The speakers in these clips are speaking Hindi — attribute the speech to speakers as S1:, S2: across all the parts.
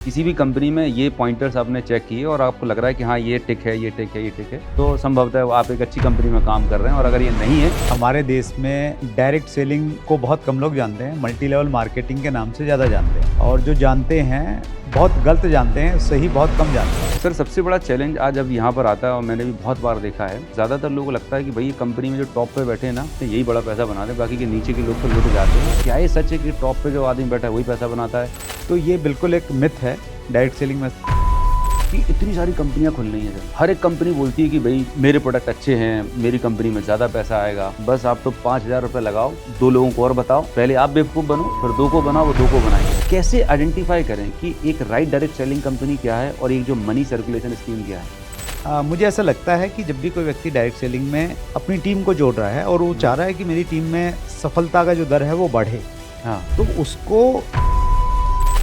S1: किसी भी कंपनी में ये पॉइंटर्स आपने चेक किए और आपको लग रहा है कि हाँ ये टिक है, ये टिक है, ये टिक है, तो संभवतः आप एक अच्छी कंपनी में काम कर रहे हैं। और अगर ये नहीं है,
S2: हमारे देश में डायरेक्ट सेलिंग को बहुत कम लोग जानते हैं, मल्टी लेवल मार्केटिंग के नाम से ज़्यादा जानते हैं, और जो जानते हैं बहुत गलत जानते हैं, सही बहुत कम जानते हैं।
S1: सर सबसे बड़ा चैलेंज आज अब यहाँ पर आता है और मैंने भी बहुत बार देखा है, ज़्यादातर लोगों को लगता है कि भाई ये कंपनी में जो टॉप पे बैठे हैं ना, तो यही बड़ा पैसा बना दे, बाकी के नीचे के लोग तो लुट जाते हैं। क्या ये सच है कि टॉप पे जो आदमी बैठा है वही पैसा बनाता है?
S2: तो ये बिल्कुल एक मिथ है डायरेक्ट सेलिंग में
S1: कि इतनी सारी कंपनियां खुल रही हैं सर, हर एक कंपनी बोलती है कि भाई मेरे प्रोडक्ट अच्छे हैं, मेरी कंपनी में ज़्यादा पैसा आएगा, बस आप तो 5,000 रुपये लगाओ, 2 लोगों को और बताओ, पहले आप बेवकूफ़ बनो, फिर 2 को बनाओ, वो 2 को बनाएंगे। कैसे आइडेंटिफाई करें कि एक राइट डायरेक्ट सेलिंग कंपनी क्या है और एक जो मनी सर्कुलेशन स्कीम क्या है?
S2: मुझे ऐसा लगता है कि जब भी कोई व्यक्ति डायरेक्ट सेलिंग में अपनी टीम को जोड़ रहा है और वो चाह रहा है कि मेरी टीम में सफलता का जो दर है वो बढ़े,
S1: हाँ,
S2: तो उसको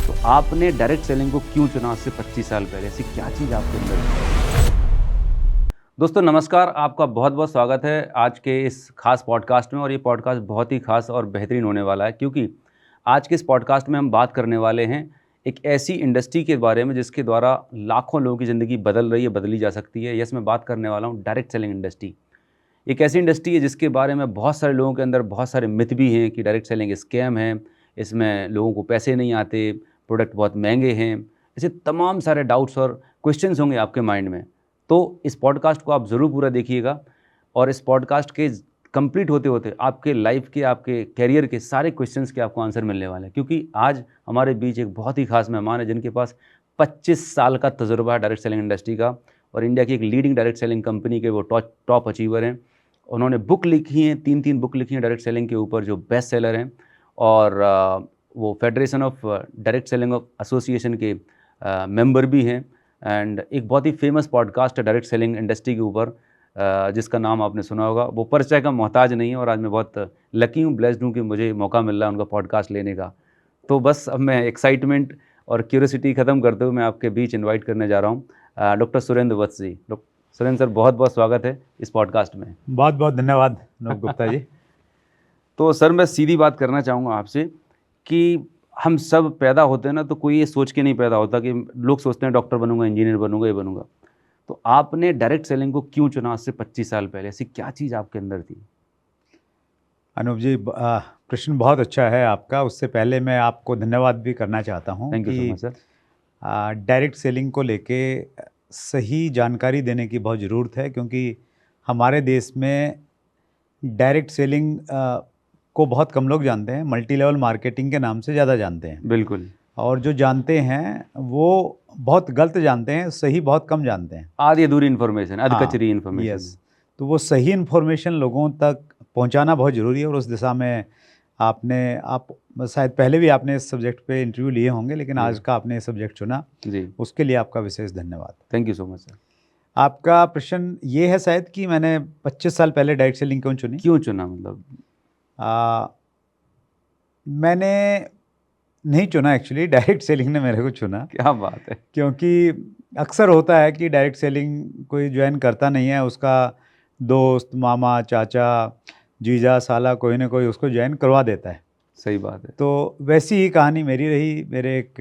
S1: तो आपने डायरेक्ट सेलिंग को क्यों चुना आज से 25 साल पहले? ऐसी क्या चीज़ आपके अंदर है? दोस्तों नमस्कार, आपका बहुत बहुत स्वागत है आज के इस खास पॉडकास्ट में। और ये पॉडकास्ट बहुत ही खास और बेहतरीन होने वाला है, क्योंकि आज के इस पॉडकास्ट में हम बात करने वाले हैं एक ऐसी इंडस्ट्री के बारे में जिसके द्वारा लाखों लोगों की ज़िंदगी बदल रही है, बदली जा सकती है। यस, मैं बात करने वाला हूँ डायरेक्ट सेलिंग इंडस्ट्री। एक ऐसी इंडस्ट्री है जिसके बारे में बहुत सारे लोगों के अंदर बहुत सारे मिथ भी हैं कि डायरेक्ट सेलिंग स्कैम है, इसमें लोगों को पैसे नहीं आते, प्रोडक्ट बहुत महंगे हैं, ऐसे तमाम सारे डाउट्स और क्वेश्चंस होंगे आपके माइंड में। तो इस पॉडकास्ट को आप ज़रूर पूरा देखिएगा और इस पॉडकास्ट के कंप्लीट होते होते आपके लाइफ के, आपके कैरियर के सारे क्वेश्चंस के आपको आंसर मिलने वाले हैं। क्योंकि आज हमारे बीच एक बहुत ही खास मेहमान है जिनके पास 25 साल का तजुर्बा है डायरेक्ट सेलिंग इंडस्ट्री का, और इंडिया की एक लीडिंग डायरेक्ट सेलिंग कंपनी के वो टॉप अचीवर हैं। उन्होंने बुक लिखी हैं, 3 बुक लिखी हैं डायरेक्ट सेलिंग के ऊपर जो बेस्ट सेलर हैं, और वो federation of direct selling of association के मेंबर भी हैं। एंड एक बहुत ही फेमस पॉडकास्ट है डायरेक्ट सेलिंग इंडस्ट्री के ऊपर, जिसका नाम आपने सुना होगा। वो परिचय का मोहताज नहीं है और आज मैं बहुत लकी हूँ, ब्लेस्ड हूँ कि मुझे मौका मिल रहा है उनका पॉडकास्ट लेने का। तो बस अब मैं एक्साइटमेंट और क्यूरियोसिटी ख़त्म करते हुए मैं आपके बीच इन्वाइट करने जा रहा हूँ डॉक्टर सुरेंद्र वत्स जी। सुरेंद्र सर, बहुत बहुत स्वागत है इस पॉडकास्ट में।
S2: बहुत बहुत धन्यवाद नव गुप्ता जी।
S1: तो सर मैं सीधी बात करना चाहूँगा आपसे कि हम सब पैदा होते हैं ना, तो कोई ये सोच के नहीं पैदा होता कि लोग सोचते हैं डॉक्टर बनूंगा, इंजीनियर बनूंगा, ये बनूंगा। तो आपने डायरेक्ट सेलिंग को क्यों चुना आज से 25 साल पहले? ऐसी क्या चीज़ आपके अंदर थी?
S2: अनूप जी, प्रश्न बहुत अच्छा है आपका। उससे पहले मैं आपको धन्यवाद भी करना चाहता हूँ
S1: थैंक यू सो
S2: कि
S1: मच सर।
S2: डायरेक्ट सेलिंग को लेके सही जानकारी देने की बहुत ज़रूरत है, क्योंकि हमारे देश में डायरेक्ट सेलिंग को बहुत कम लोग जानते हैं, मल्टी लेवल मार्केटिंग के नाम से ज़्यादा जानते हैं,
S1: बिल्कुल,
S2: और जो जानते हैं वो बहुत गलत जानते हैं, सही बहुत कम जानते हैं।
S1: आधी अधूरी इन्फॉर्मेशन,
S2: हाँ,
S1: अधकचरी इन्फॉर्मेशन।
S2: यस। तो वो सही इन्फॉर्मेशन लोगों तक पहुंचाना बहुत ज़रूरी है, और उस दिशा में आप शायद पहले भी आपने इस सब्जेक्ट पे इंटरव्यू लिए होंगे, लेकिन आज का आपने सब्जेक्ट चुना,
S1: जी,
S2: उसके लिए आपका विशेष धन्यवाद।
S1: Thank you so much sir.
S2: आपका प्रश्न ये है शायद कि मैंने 25 साल पहले डायरेक्ट सेलिंग क्यों चुनी।
S1: क्यों चुना मतलब?
S2: मैंने नहीं चुना, एक्चुअली डायरेक्ट सेलिंग ने मेरे को चुना।
S1: क्या बात है।
S2: क्योंकि अक्सर होता है कि डायरेक्ट सेलिंग कोई ज्वाइन करता नहीं है, उसका दोस्त, मामा, चाचा, जीजा, साला कोई ना कोई उसको ज्वाइन करवा देता है।
S1: सही बात है।
S2: तो वैसी ही कहानी मेरी रही। मेरे एक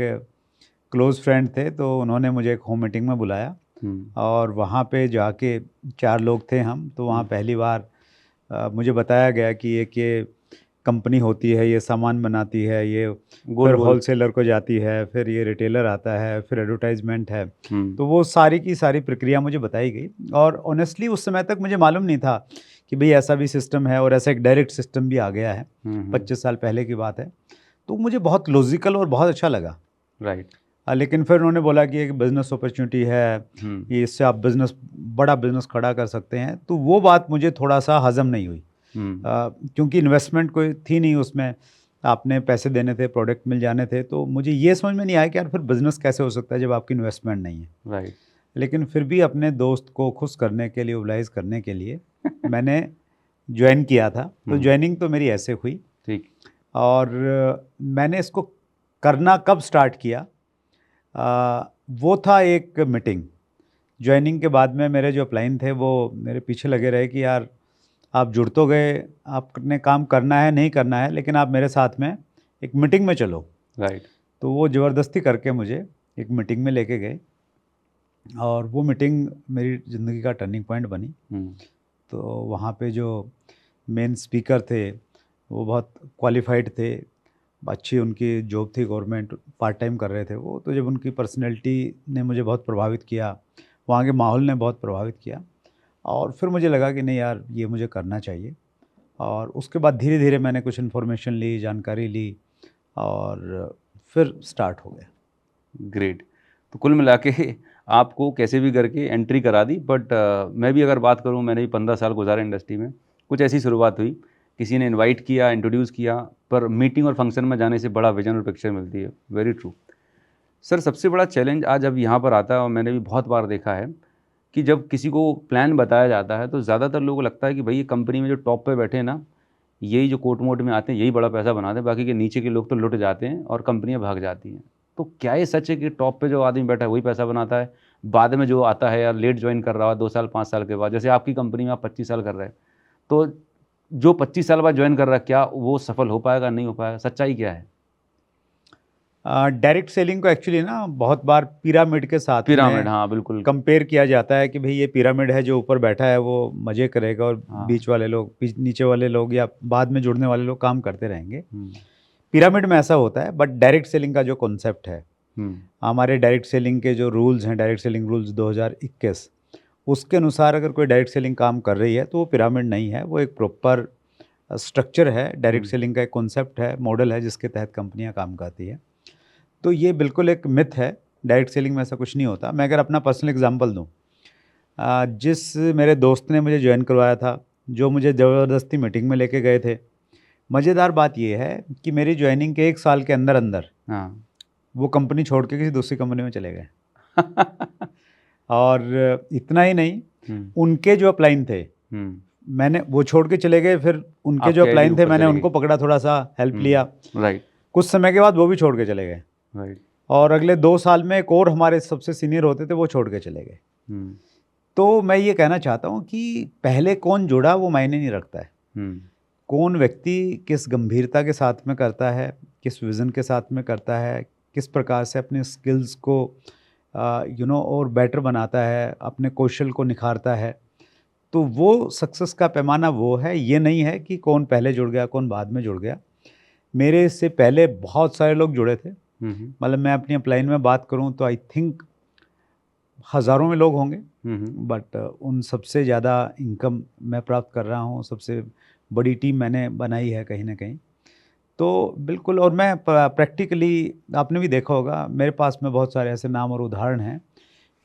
S2: क्लोज़ फ्रेंड थे, तो उन्होंने मुझे एक होम मीटिंग में बुलाया, और वहाँ पे जाके 4 लोग थे हम। तो वहाँ पहली बार मुझे बताया गया कि एक ये कंपनी होती है, ये सामान बनाती है, ये फिर होलसेलर को जाती है, फिर ये रिटेलर आता है, फिर एडवर्टाइजमेंट है। तो वो सारी की सारी प्रक्रिया मुझे बताई गई, और ऑनेस्टली उस समय तक मुझे मालूम नहीं था कि भाई ऐसा भी सिस्टम है और ऐसा एक डायरेक्ट सिस्टम भी आ गया है। 25 साल पहले की बात है। तो मुझे बहुत लॉजिकल और बहुत अच्छा लगा।
S1: राइट।
S2: लेकिन फिर उन्होंने बोला कि एक बिज़नेस अपॉर्चुनिटी है, ये इससे आप बड़ा बिजनेस खड़ा कर सकते हैं। तो वो बात मुझे थोड़ा सा हजम नहीं हुई, क्योंकि इन्वेस्टमेंट कोई थी नहीं उसमें, आपने पैसे देने थे, प्रोडक्ट मिल जाने थे। तो मुझे ये समझ में नहीं आया कि यार फिर बिज़नेस कैसे हो सकता है जब आपकी इन्वेस्टमेंट नहीं है।
S1: राइट।
S2: लेकिन फिर भी अपने दोस्त को खुश करने के लिए, ओबलाइज करने के लिए मैंने ज्वाइन किया था। तो ज्वाइनिंग तो मेरी ऐसे हुई।
S1: ठीक।
S2: और मैंने इसको करना कब स्टार्ट किया, वो था एक मीटिंग। ज्वाइनिंग के बाद में मेरे जो अपलाइन थे वो मेरे पीछे लगे रहे कि यार आप जुड़ तो गए, आपने काम करना है नहीं करना है, लेकिन आप मेरे साथ में एक मीटिंग में चलो।
S1: राइट।
S2: तो वो ज़बरदस्ती करके मुझे एक मीटिंग में लेके गए और वो मीटिंग मेरी ज़िंदगी का टर्निंग पॉइंट बनी। तो वहाँ पे जो मेन स्पीकर थे वो बहुत क्वालिफाइड थे, अच्छी उनकी जॉब थी, गवर्नमेंट, पार्ट टाइम कर रहे थे वो। तो जब उनकी पर्सनैलिटी ने मुझे बहुत प्रभावित किया, वहाँ के माहौल ने बहुत प्रभावित किया, और फिर मुझे लगा कि नहीं यार, ये मुझे करना चाहिए। और उसके बाद धीरे धीरे मैंने कुछ इन्फॉर्मेशन ली, जानकारी ली, और फिर स्टार्ट हो गया।
S1: ग्रेट। तो कुल मिला के आपको कैसे भी करके एंट्री करा दी। बट मैं भी अगर बात करूं, मैंने भी 15 साल गुजारे इंडस्ट्री में। कुछ ऐसी शुरुआत हुई, किसी ने इनवाइट किया, इंट्रोड्यूस किया, पर मीटिंग और फंक्शन में जाने से बड़ा विजन और पिक्चर मिलती है। Very true. सर, सबसे बड़ा चैलेंज आज अब यहाँ पर आता है, और मैंने भी बहुत बार देखा है कि जब किसी को प्लान बताया जाता है तो ज़्यादातर लोगों को लगता है कि भाई ये कंपनी में जो टॉप पे बैठे हैं ना, यही जो कोर्ट मोट में आते हैं, यही बड़ा पैसा बनाते हैं, बाकी के नीचे के लोग तो लुट जाते हैं और कंपनियां भाग जाती हैं। तो क्या ये सच है कि टॉप पे जो आदमी बैठा है वही पैसा बनाता है, बाद में जो आता है या लेट ज्वाइन कर रहा है 2 साल 5 साल के बाद, जैसे आपकी कंपनी में आप 25 साल कर रहे हैं, तो जो 25 साल बाद ज्वाइन कर रहा है, क्या वो सफल हो पाएगा, नहीं हो पाएगा? सच्चाई क्या है?
S2: डायरेक्ट सेलिंग को एक्चुअली ना बहुत बार पिरामिड के साथ
S1: पिरामिड, हाँ बिल्कुल।
S2: कंपेयर किया जाता है कि भाई ये पिरामिड है, जो ऊपर बैठा है वो मज़े करेगा और बीच वाले लोग, नीचे वाले लोग या बाद में जुड़ने वाले लोग काम करते रहेंगे। पिरामिड में ऐसा होता है। बट डायरेक्ट सेलिंग का जो कॉन्सेप्ट है, हमारे डायरेक्ट सेलिंग के जो रूल्स हैं, डायरेक्ट सेलिंग रूल्स 2021, उसके अनुसार अगर कोई डायरेक्ट सेलिंग काम कर रही है तो वो पिरामिड नहीं है, वो एक प्रॉपर स्ट्रक्चर है। डायरेक्ट सेलिंग का एक कॉन्सेप्ट है, मॉडल है, जिसके तहत कंपनियां काम करती है। तो ये बिल्कुल एक मिथ है, डायरेक्ट सेलिंग में ऐसा कुछ नहीं होता। मैं अगर अपना पर्सनल एग्जांपल दूं, जिस मेरे दोस्त ने मुझे ज्वाइन करवाया था, जो मुझे ज़बरदस्ती मीटिंग में लेके गए थे, मज़ेदार बात ये है कि मेरी ज्वाइनिंग के 1 साल के अंदर अंदर वो कंपनी छोड़ के किसी दूसरी कंपनी में चले गए। और इतना ही नहीं, उनके जो अपलाइन थे, मैंने वो छोड़ के चले गए, फिर उनके जो अपलाइन थे मैंने उनको पकड़ा, थोड़ा सा हेल्प लिया।
S1: राइट।
S2: कुछ समय के बाद वो भी छोड़ के चले गए।
S1: राइट।
S2: और अगले 2 साल में एक और हमारे सबसे सीनियर होते थे, वो छोड़ के चले गए। तो मैं ये कहना चाहता हूँ कि पहले कौन जुड़ा वो मायने नहीं रखता है। कौन व्यक्ति किस गंभीरता के साथ में करता है, किस विज़न के साथ में करता है, किस प्रकार से अपने स्किल्स को और बेटर बनाता है, अपने कौशल को निखारता है, तो वो सक्सेस का पैमाना वो है। ये नहीं है कि कौन पहले जुड़ गया, कौन बाद में जुड़ गया। मेरे से पहले बहुत सारे लोग जुड़े थे। मतलब मैं अपनी अपलाइन में बात करूं तो आई थिंक हज़ारों में लोग होंगे। बट उन सबसे ज़्यादा इनकम मैं प्राप्त कर रहा हूं, सबसे बड़ी टीम मैंने बनाई है कहीं ना कहीं। तो बिल्कुल, और मैं प्रैक्टिकली, आपने भी देखा होगा, मेरे पास में बहुत सारे ऐसे नाम और उदाहरण हैं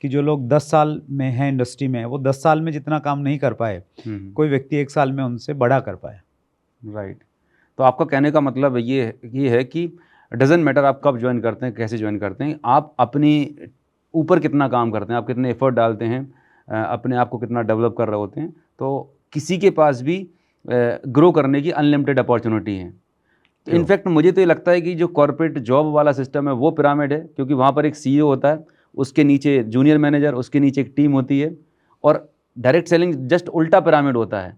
S2: कि जो लोग 10 साल में हैं इंडस्ट्री में, वो 10 साल में जितना काम नहीं कर पाए, कोई व्यक्ति 1 साल में उनसे बड़ा कर पाया।
S1: राइट। तो आपका कहने का मतलब ये है कि डजेंट मैटर आप कब ज्वाइन करते हैं, कैसे ज्वाइन करते हैं, आप अपनी ऊपर कितना काम करते हैं, आप कितने एफर्ट डालते हैं, अपने आप को कितना डेवलप कर रहे होते हैं। तो किसी के पास भी ग्रो करने की अनलिमिटेड अपॉर्चुनिटी है। तो इनफैक्ट मुझे तो ये लगता है कि जो कॉर्पोरेट जॉब वाला सिस्टम है वो पिरामिड है, क्योंकि वहाँ पर एक CEO होता है, उसके नीचे जूनियर मैनेजर, उसके नीचे एक टीम होती है। और डायरेक्ट सेलिंग जस्ट उल्टा पिरामिड होता है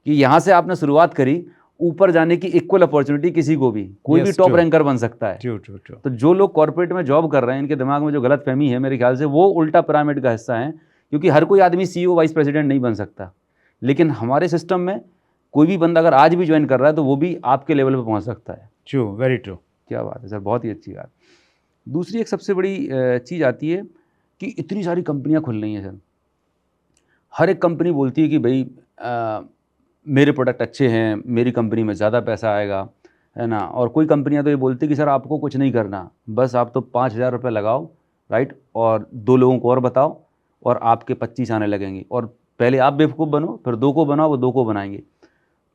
S1: कि यहाँ से आपने शुरुआत करी, ऊपर जाने की इक्वल अपॉर्चुनिटी किसी को भी, कोई भी टॉप रैंकर बन सकता है। तो जो लोग कॉर्पोरेट में जॉब कर रहे हैं, इनके दिमाग में जो गलत फहमी है, मेरे ख्याल से वो उल्टा पिरामिड का हिस्सा है, क्योंकि हर कोई आदमी CEO वाइस प्रेसिडेंट नहीं बन सकता। लेकिन हमारे सिस्टम में कोई भी बंदा अगर आज भी ज्वाइन कर रहा है तो वो भी आपके लेवल पे पहुंच सकता है।
S2: True, very true.
S1: क्या बात है सर, बहुत ही अच्छी बात। दूसरी एक सबसे बड़ी चीज़ आती है कि इतनी सारी कंपनियां खुल रही हैं सर। हर एक कंपनी बोलती है कि भाई मेरे प्रोडक्ट अच्छे हैं, मेरी कंपनी में ज़्यादा पैसा आएगा, है ना। और कोई कंपनियां तो ये बोलती है कि सर आपको कुछ नहीं करना, बस आप तो 5,000 रुपये लगाओ, राइट, और 2 लोगों को और बताओ और आपके 25 आने लगेंगे। और पहले आप बेवकूफ़ बनो, फिर 2 को बनाओ, वो 2 को बनाएंगे।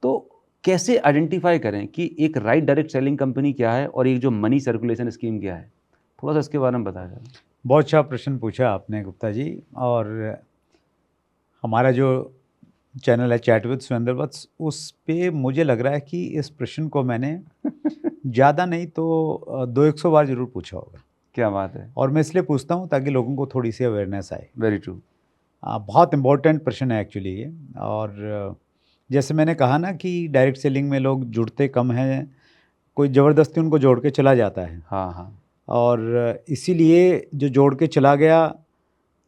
S1: तो कैसे आइडेंटिफाई करें कि एक राइट डायरेक्ट सेलिंग कंपनी क्या है और एक जो मनी सर्कुलेशन स्कीम क्या है? थोड़ा सा इसके बारे में बताया जाए।
S2: बहुत अच्छा प्रश्न पूछा आपने गुप्ता जी। और हमारा जो चैनल है चैट विद सुरेंद्र वत्स, उस पे मुझे लग रहा है कि इस प्रश्न को मैंने ज़्यादा नहीं तो 200 बार ज़रूर पूछा होगा।
S1: क्या बात है।
S2: और मैं इसलिए पूछता हूँ ताकि लोगों को थोड़ी सी अवेयरनेस आए।
S1: Very true.
S2: बहुत इम्पोर्टेंट प्रश्न है एक्चुअली ये। और जैसे मैंने कहा ना कि डायरेक्ट सेलिंग में लोग जुड़ते कम हैं, कोई ज़बरदस्ती उनको जोड़ के चला जाता है।
S1: हाँ हाँ।
S2: और इसीलिए जो जोड़ के चला गया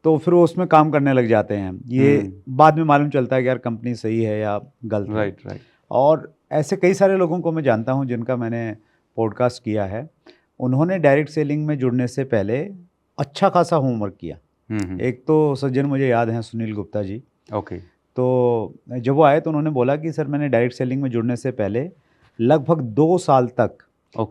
S2: तो फिर वो उसमें काम करने लग जाते हैं। ये बाद में मालूम चलता है कि यार कंपनी सही है या गलत है।
S1: राइट।
S2: और ऐसे कई सारे लोगों को मैं जानता हूँ जिनका मैंने पॉडकास्ट किया है। उन्होंने डायरेक्ट सेलिंग में जुड़ने से पहले अच्छा खासा होमवर्क किया। एक तो सज्जन मुझे याद है, सुनील गुप्ता जी।
S1: ओके।
S2: तो जब वो आए तो उन्होंने बोला कि सर मैंने डायरेक्ट सेलिंग में जुड़ने से पहले लगभग 2 साल तक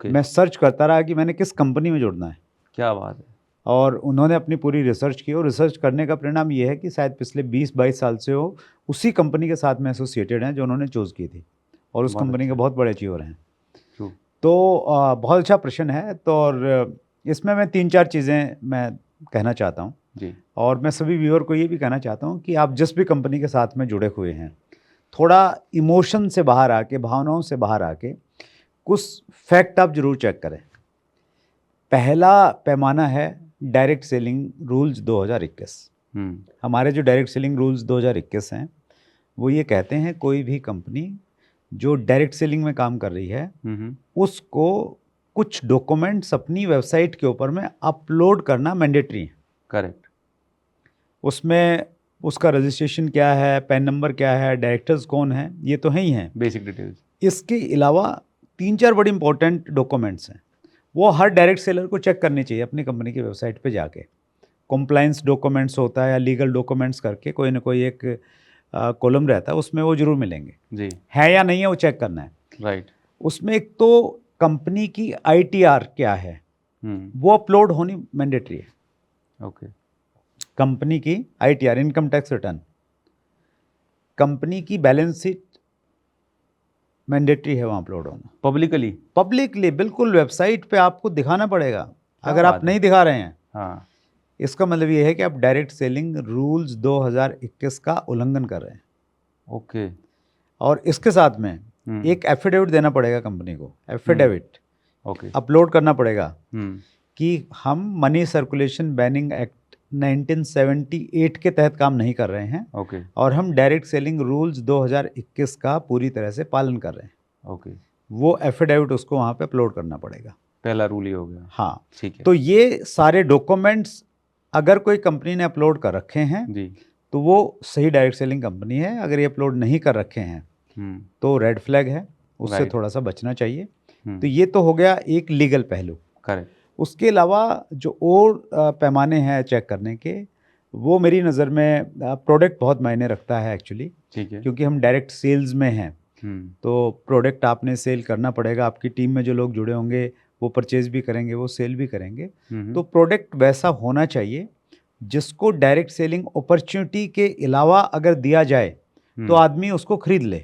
S2: मैं सर्च करता रहा कि मैंने किस कंपनी में जुड़ना है।
S1: क्या बात है।
S2: और उन्होंने अपनी पूरी रिसर्च की और रिसर्च करने का परिणाम ये है कि शायद पिछले 20-22 साल से वो उसी कंपनी के साथ में एसोसिएटेड हैं जो उन्होंने चूज़ की थी, और उस कंपनी के बहुत बड़े अचीवर हैं। तो बहुत अच्छा प्रश्न है। तो और इसमें मैं 3-4 चीज़ें मैं कहना चाहता हूँ जी। और मैं सभी व्यूअर को ये भी कहना चाहता हूँ कि आप जिस भी कंपनी के साथ में जुड़े हुए हैं, थोड़ा इमोशन से बाहर आके, भावनाओं से बाहर आके कुछ फैक्ट आप जरूर चेक करें। पहला पैमाना है डायरेक्ट सेलिंग रूल्स 2021। हमारे जो डायरेक्ट सेलिंग रूल्स 2021 हैं वो ये कहते हैं कोई भी कंपनी जो डायरेक्ट सेलिंग में काम कर रही है उसको कुछ डॉक्यूमेंट्स अपनी वेबसाइट के ऊपर में अपलोड करना मैंडेटरी है। करेक्ट। उसमें उसका रजिस्ट्रेशन क्या है, पैन नंबर क्या है, डायरेक्टर्स कौन है, ये तो है ही हैं, बेसिक डिटेल्स। इसके अलावा 3-4 बड़ी इंपॉर्टेंट डॉक्यूमेंट्स हैं, वो हर डायरेक्ट सेलर को चेक करनी चाहिए अपनी कंपनी की वेबसाइट पे जाके। कॉम्प्लायंस डॉक्यूमेंट्स होता है या लीगल डॉक्यूमेंट्स करके कोई ना कोई एक कॉलम रहता है, उसमें वो जरूर मिलेंगे जी। है या नहीं है वो चेक करना है। राइट। उसमें एक तो कंपनी की ITR क्या है वो अपलोड होनी मैंडेटरी है। ओके। कंपनी की ITR, income tax return, company की बैलेंस शीट मैंडेटरी है वहाँ अपलोड होना। पब्लिकली बिल्कुल वेबसाइट पे आपको दिखाना पड़ेगा। अगर आप नहीं दिखा रहे हैं, हाँ, इसका मतलब ये है कि आप डायरेक्ट सेलिंग रूल्स 2021 का उल्लंघन कर रहे हैं। ओके। और इसके साथ में एक एफिडेविट देना पड़ेगा कंपनी को, एफिडेविट ओके अपलोड करना पड़ेगा कि हम मनी सर्कुलेशन बैनिंग एक्ट 1978 के तहत काम नहीं कर रहे हैं। ओके। और हम डायरेक्ट सेलिंग रूल्स 2021 का पूरी तरह से पालन कर रहे हैं। ओके। वो एफिडेविट उसको वहाँ पे अपलोड करना पड़ेगा। पहला रूल ही हो गया। हाँ, ठीक है। तो ये सारे डॉक्यूमेंट्स अगर कोई कंपनी ने अपलोड कर रखे हैं जी, तो वो सही डायरेक्ट सेलिंग कंपनी है। अगर ये अपलोड नहीं कर रखे हैं तो रेड फ्लैग है, उससे थोड़ा सा बचना चाहिए। तो ये तो हो गया एक लीगल पहलू। करेक्ट। उसके अलावा जो और पैमाने हैं चेक करने के, वो मेरी नज़र में प्रोडक्ट बहुत मायने रखता है एक्चुअली। ठीक है। क्योंकि हम डायरेक्ट सेल्स में हैं तो प्रोडक्ट आपने सेल करना पड़ेगा। आपकी टीम में जो लोग जुड़े होंगे वो परचेज भी करेंगे, वो सेल भी करेंगे। तो प्रोडक्ट वैसा होना चाहिए जिसको डायरेक्ट सेलिंग अपॉर्चुनिटी के अलावा अगर दिया जाए तो आदमी उसको खरीद ले।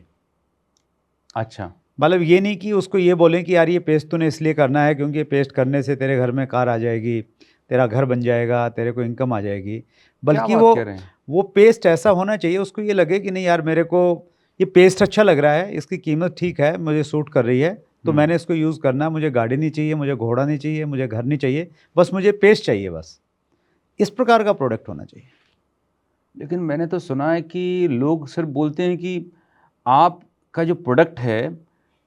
S2: अच्छा, मतलब ये नहीं कि उसको ये बोलें कि यार ये पेस्ट तूने इसलिए करना है क्योंकि ये पेस्ट करने से तेरे घर में कार आ जाएगी, तेरा घर बन जाएगा, तेरे को इनकम आ जाएगी। बल्कि वो पेस्ट ऐसा होना चाहिए उसको ये लगे कि नहीं यार मेरे को ये पेस्ट अच्छा लग रहा है, इसकी कीमत ठीक है, मुझे सूट कर रही है, तो मैंने इसको यूज़ करना है। मुझे गाड़ी नहीं चाहिए, मुझे घोड़ा नहीं चाहिए, मुझे घर नहीं चाहिए, बस मुझे पेस्ट चाहिए। बस इस प्रकार का प्रोडक्ट होना चाहिए।
S1: लेकिन मैंने तो सुना है कि लोग सिर्फ बोलते हैं कि आपका जो प्रोडक्ट है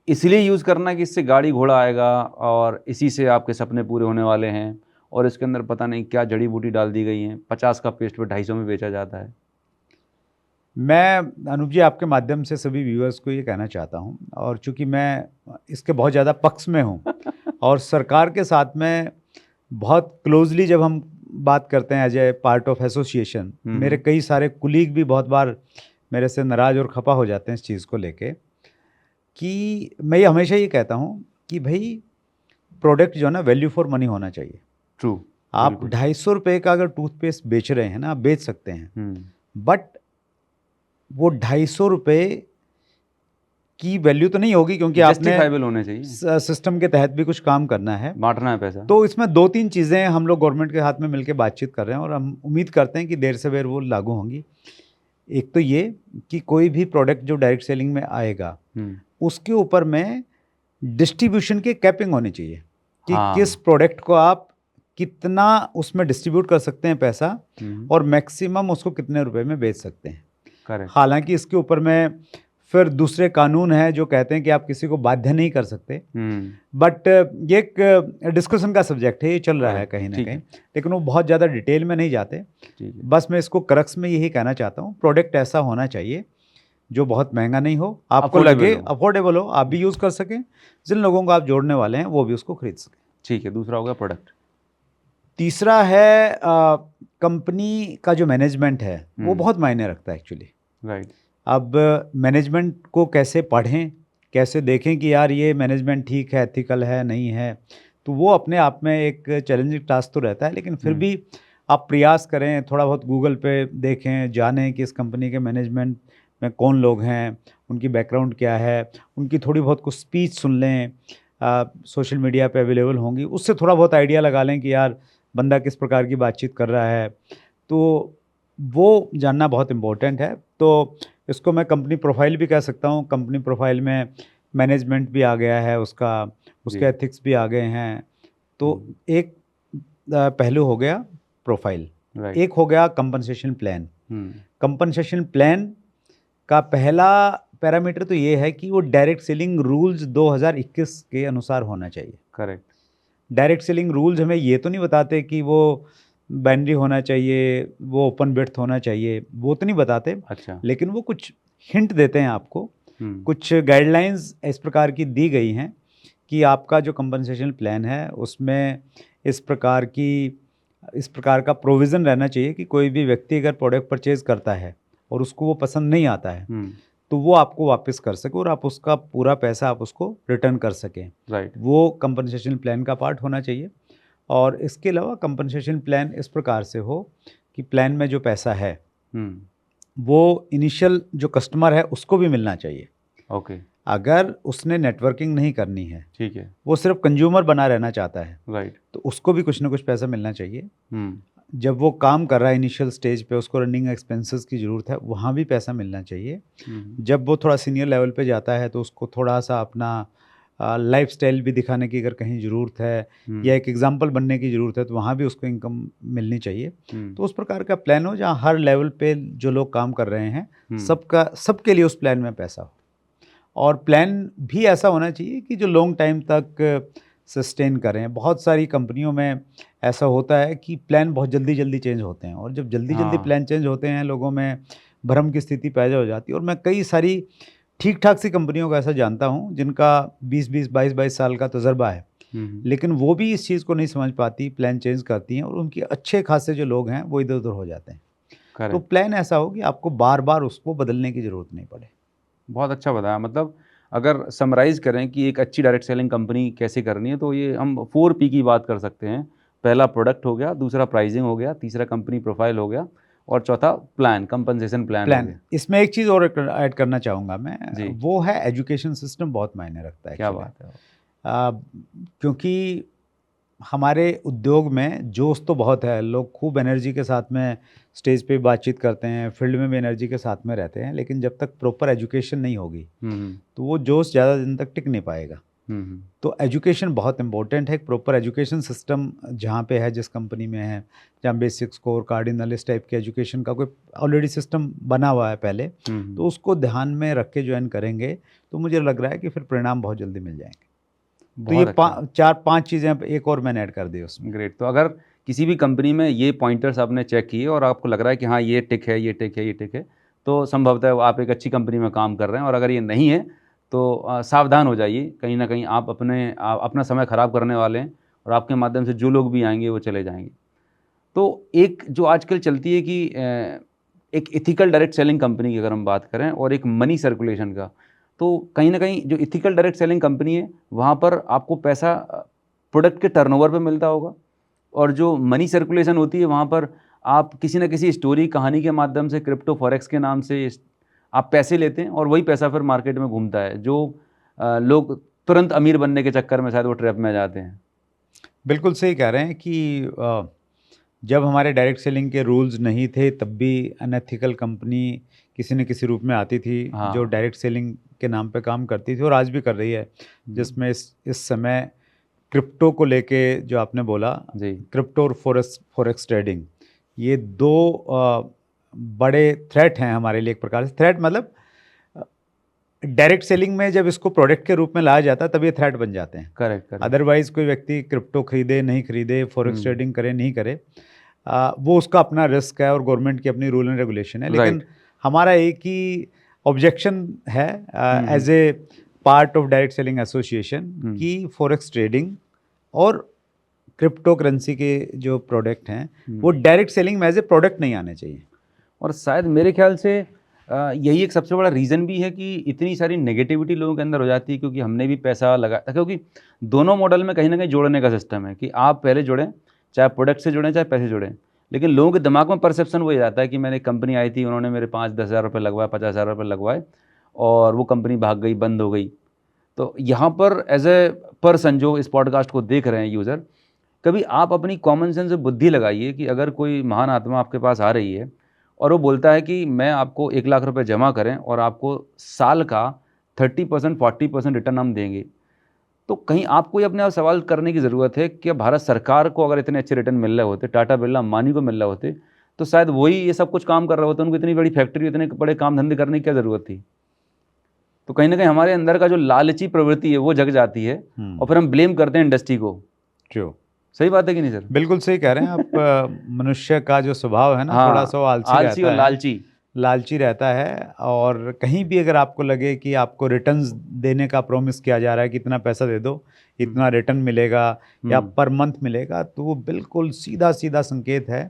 S1: इसलिए यूज़ करना है कि इससे गाड़ी घोड़ा आएगा और इसी से आपके सपने पूरे होने वाले हैं, और इसके अंदर पता नहीं क्या जड़ी बूटी डाल दी गई हैं। 50 का पेस्ट पे 250 में बेचा जाता है।
S2: मैं अनूप जी आपके माध्यम से सभी व्यूअर्स को ये कहना चाहता हूँ, और चूँकि मैं इसके बहुत ज़्यादा पक्ष में हूँ और सरकार के साथ में बहुत क्लोजली जब हम बात करते हैं as a part of association, मेरे कई सारे कुलीग भी बहुत बार मेरे से नाराज़ और खपा हो जाते हैं इस चीज़ को लेके, कि मैं ये हमेशा ये कहता हूँ कि भाई प्रोडक्ट जो है ना वैल्यू फॉर मनी होना चाहिए। ट्रू। आप 250 रुपये का अगर टूथपेस्ट बेच रहे हैं ना, आप बेच सकते हैं, बट वो 250 रुपये की वैल्यू तो नहीं होगी क्योंकि आपने होने चाहिए, सिस्टम के तहत भी कुछ काम करना है, बांटना है पैसा। तो इसमें 2-3 चीज़ें हम लोग गवर्नमेंट के हाथ में मिलकर बातचीत कर रहे हैं और हम उम्मीद करते हैं कि देर से देर वो लागू होंगी। एक तो ये कि कोई भी प्रोडक्ट जो डायरेक्ट सेलिंग में आएगा उसके ऊपर में डिस्ट्रीब्यूशन की कैपिंग होनी चाहिए कि किस प्रोडक्ट को आप कितना उसमें डिस्ट्रीब्यूट कर सकते हैं पैसा, और मैक्सिमम उसको कितने रुपए में बेच सकते हैं। हालांकि इसके ऊपर में फिर दूसरे कानून हैं जो कहते हैं कि आप किसी को बाध्य नहीं कर सकते। बट ये एक डिस्कशन का सब्जेक्ट है, ये चल रहा है कहीं ना कहीं, लेकिन वो बहुत ज़्यादा डिटेल में नहीं जाते। बस मैं इसको क्रक्स में यही कहना चाहता हूँ, प्रोडक्ट ऐसा होना चाहिए जो बहुत महंगा नहीं हो, आपको लगे अफोर्डेबल हो, आप भी यूज़ कर सकें, जिन लोगों को आप जोड़ने वाले हैं वो भी उसको खरीद सकें।
S1: ठीक है, दूसरा होगा प्रोडक्ट।
S2: तीसरा है कंपनी का जो मैनेजमेंट है वो बहुत मायने रखता है एक्चुअली।
S1: राइट।
S2: अब मैनेजमेंट को कैसे पढ़ें, कैसे देखें कि यार ये मैनेजमेंट ठीक है, एथिकल है, नहीं है, तो वो अपने आप में एक चैलेंजिंग टास्क तो रहता है। लेकिन फिर भी आप प्रयास करें, थोड़ा बहुत गूगल पे देखें, जानें कि इस कंपनी के मैनेजमेंट में कौन लोग हैं, उनकी बैकग्राउंड क्या है, उनकी थोड़ी बहुत कुछ स्पीच सुन लें, सोशल मीडिया पे अवेलेबल होंगी, उससे थोड़ा बहुत आइडिया लगा लें कि यार बंदा किस प्रकार की बातचीत कर रहा है, तो वो जानना बहुत इम्पोर्टेंट है। तो इसको मैं कंपनी प्रोफाइल भी कह सकता हूँ। कंपनी प्रोफाइल में मैनेजमेंट भी आ गया है, उसके एथिक्स भी आ गए हैं। तो एक पहलू हो गया प्रोफाइल, एक हो गया कंपनसेशन प्लान। कंपनसेशन प्लान का पहला पैरामीटर तो ये है कि वो डायरेक्ट सेलिंग रूल्स 2021 के अनुसार होना चाहिए।
S1: करेक्ट।
S2: डायरेक्ट सेलिंग रूल्स हमें ये तो नहीं बताते कि वो बाइनरी होना चाहिए, वो ओपन ब्रेड्थ होना चाहिए, वो तो नहीं बताते।
S1: अच्छा।
S2: लेकिन वो कुछ हिंट देते हैं आपको, कुछ गाइडलाइंस इस प्रकार की दी गई हैं कि आपका जो कंपनसेशन प्लान है उसमें इस प्रकार का प्रोविज़न रहना चाहिए कि कोई भी व्यक्ति अगर प्रोडक्ट परचेज करता है और उसको वो पसंद नहीं आता है तो वो आपको वापस कर सके और आप उसका पूरा पैसा आप उसको रिटर्न कर सकें।
S1: राइट।
S2: वो कंपनसेशन प्लान का पार्ट होना चाहिए। और इसके अलावा कंपनसेशन प्लान इस प्रकार से हो कि प्लान में जो पैसा है वो इनिशियल जो कस्टमर है उसको भी मिलना चाहिए।
S1: ओके।
S2: अगर उसने नेटवर्किंग नहीं करनी है,
S1: ठीक है,
S2: वो सिर्फ कंज्यूमर बना रहना चाहता है,
S1: राइट,
S2: तो उसको भी कुछ ना कुछ पैसा मिलना चाहिए। जब वो काम कर रहा है इनिशियल स्टेज पे, उसको रनिंग एक्सपेंसेस की ज़रूरत है, वहाँ भी पैसा मिलना चाहिए। जब वो थोड़ा सीनियर लेवल पे जाता है तो उसको थोड़ा सा अपना लाइफस्टाइल भी दिखाने की अगर कहीं ज़रूरत है या एक एग्जांपल बनने की ज़रूरत है तो वहाँ भी उसको इनकम मिलनी चाहिए। तो उस प्रकार का प्लान हो जहाँ हर लेवल पे जो लोग काम कर रहे हैं सबके लिए उस प्लान में पैसा हो। और प्लान भी ऐसा होना चाहिए कि जो लॉन्ग टाइम तक सस्टेन करें। बहुत सारी कंपनियों में ऐसा होता है कि प्लान बहुत जल्दी चेंज होते हैं, और जब जल्दी प्लान चेंज होते हैं लोगों में भ्रम की स्थिति पैदा हो जाती है। और मैं कई सारी ठीक ठाक सी कंपनियों को ऐसा जानता हूँ जिनका 20-20, 22-22 साल का तजर्बा है, लेकिन वो भी इस चीज़ को नहीं समझ पाती, प्लान चेंज करती हैं और उनके अच्छे खासे जो लोग हैं वो इधर उधर हो जाते हैं। तो प्लान ऐसा हो कि आपको बार बार उसको बदलने की ज़रूरत नहीं पड़े।
S1: बहुत अच्छा बताया। मतलब अगर समराइज़ करें कि एक अच्छी डायरेक्ट सेलिंग कंपनी कैसे करनी है तो ये हम 4P की बात कर सकते हैं। पहला प्रोडक्ट हो गया, दूसरा प्राइसिंग हो गया, तीसरा कंपनी प्रोफाइल हो गया और चौथा प्लान, कंपनसेशन प्लान हो गया।
S2: इसमें एक चीज़ और ऐड करना चाहूँगा मैं, वो है एजुकेशन सिस्टम बहुत मायने रखता है।
S1: क्या बात है।
S2: क्योंकि हमारे उद्योग में जोश तो बहुत है, लोग खूब एनर्जी के साथ में स्टेज पे बातचीत करते हैं, फील्ड में भी एनर्जी के साथ में रहते हैं, लेकिन जब तक प्रॉपर एजुकेशन नहीं होगी तो वो जोश ज़्यादा दिन तक टिक नहीं पाएगा। तो एजुकेशन बहुत इंपॉर्टेंट है। प्रॉपर एजुकेशन सिस्टम जहाँ पे है, जिस कंपनी में है, जहाँ बेसिक, स्कोर, कार्डिनल, इस टाइप के एजुकेशन का कोई ऑलरेडी सिस्टम बना हुआ है पहले, तो उसको ध्यान में रख के ज्वाइन करेंगे तो मुझे लग रहा है कि फिर परिणाम बहुत जल्दी मिल जाएंगे। तो ये 4-5 चीज़ें एक और मैंने ऐड कर दी उसमें।
S1: ग्रेट। तो अगर किसी भी कंपनी में ये पॉइंटर्स आपने चेक किए और आपको लग रहा है कि हाँ ये टिक है, ये टिक है, ये टिक है, तो संभवतः आप एक अच्छी कंपनी में काम कर रहे हैं। और अगर ये नहीं है तो सावधान हो जाइए, कहीं ना कहीं आप अपना समय ख़राब करने वाले हैं और आपके माध्यम से जो लोग भी आएंगे वो चले जाएंगे। तो एक जो आजकल चलती है कि एक इथिकल डायरेक्ट सेलिंग कंपनी की अगर हम बात करें और एक मनी सर्कुलेशन का, तो कहीं ना कहीं जो इथिकल डायरेक्ट सेलिंग कंपनी है वहाँ पर आपको पैसा प्रोडक्ट के टर्नओवर पे मिलता होगा, और जो मनी सर्कुलेशन होती है वहाँ पर आप किसी न किसी स्टोरी, कहानी के माध्यम से क्रिप्टो फॉरेक्स के नाम से आप पैसे लेते हैं और वही पैसा फिर मार्केट में घूमता है, जो लोग तुरंत अमीर बनने के चक्कर में शायद वो ट्रैप में जाते हैं।
S2: बिल्कुल सही कह रहे हैं कि जब हमारे डायरेक्ट सेलिंग के रूल्स नहीं थे तब भी अनएथिकल कंपनी किसी न किसी रूप में आती थी। जो डायरेक्ट सेलिंग के नाम पे काम करती थी और आज भी कर रही है, जिसमें इस समय क्रिप्टो को लेके जो आपने बोला, क्रिप्टो और फॉरेक्स ट्रेडिंग, ये दो बड़े थ्रेट हैं हमारे लिए। एक प्रकार से थ्रेट मतलब डायरेक्ट सेलिंग में जब इसको प्रोडक्ट के रूप में लाया जाता है तब ये थ्रेट बन जाते हैं।
S1: करेक्ट।
S2: अदरवाइज कोई व्यक्ति क्रिप्टो खरीदे नहीं खरीदे, फॉरेक्स ट्रेडिंग करे नहीं करे, वो उसका अपना रिस्क है और गवर्नमेंट की अपनी रूल एंड रेगुलेशन है। लेकिन हमारा एक ही ऑब्जेक्शन है as a part of direct selling association कि फॉरेक्स ट्रेडिंग और क्रिप्टो करेंसी के जो प्रोडक्ट हैं वो डायरेक्ट सेलिंग में एज ए प्रोडक्ट नहीं आने चाहिए।
S1: और शायद मेरे ख्याल से यही एक सबसे बड़ा रीज़न भी है कि इतनी सारी नेगेटिविटी लोगों के अंदर हो जाती है, क्योंकि हमने भी पैसा लगाया, क्योंकि दोनों मॉडल में कहीं ना कहीं जोड़ने का सिस्टम है कि आप पहले जुड़ें, चाहे प्रोडक्ट से जुड़ें चाहे पैसे जुड़ें, लेकिन लोगों के दिमाग में परसेप्शन वही जाता है कि मैंने कंपनी आई थी, उन्होंने मेरे 5-10 हज़ार रुपये लगवाए, 50 हज़ार रुपये लगवाए और वो कंपनी भाग गई, बंद हो गई। तो यहाँ पर एज ए पर्सन जो इस पॉडकास्ट को देख रहे हैं यूज़र, कभी आप अपनी कॉमन सेंस से बुद्धि लगाइए कि अगर कोई महान आत्मा आपके पास आ रही है और वो बोलता है कि मैं आपको 1 लाख रुपए जमा करें और आपको साल का 30% 40% रिटर्न हम देंगे, तो कहीं आपको ये अपने आप सवाल करने की ज़रूरत है कि भारत सरकार को अगर इतने अच्छे रिटर्न मिल रहे होते, टाटा बिरला अंबानी को मिल रहे होते, तो शायद वही ये सब कुछ काम कर रहे होते, उनको इतनी बड़ी फैक्ट्री, इतने बड़े काम धंधे करने की क्या ज़रूरत थी। तो कहीं ना कहीं हमारे अंदर का जो लालची प्रवृत्ति है वो जग जाती है और फिर हम ब्लेम करते हैं इंडस्ट्री को।
S2: क्यों?
S1: सही बात है कि नहीं सर?
S2: बिल्कुल सही कह रहे हैं आप। मनुष्य का जो स्वभाव है ना,
S1: हाँ,
S2: थोड़ा सा आलसी
S1: और
S2: रहता है, लालची रहता है। और कहीं भी अगर आपको लगे कि आपको रिटर्न्स देने का प्रॉमिस किया जा रहा है कि इतना पैसा दे दो, इतना रिटर्न मिलेगा या पर मंथ मिलेगा, तो वो बिल्कुल सीधा सीधा संकेत है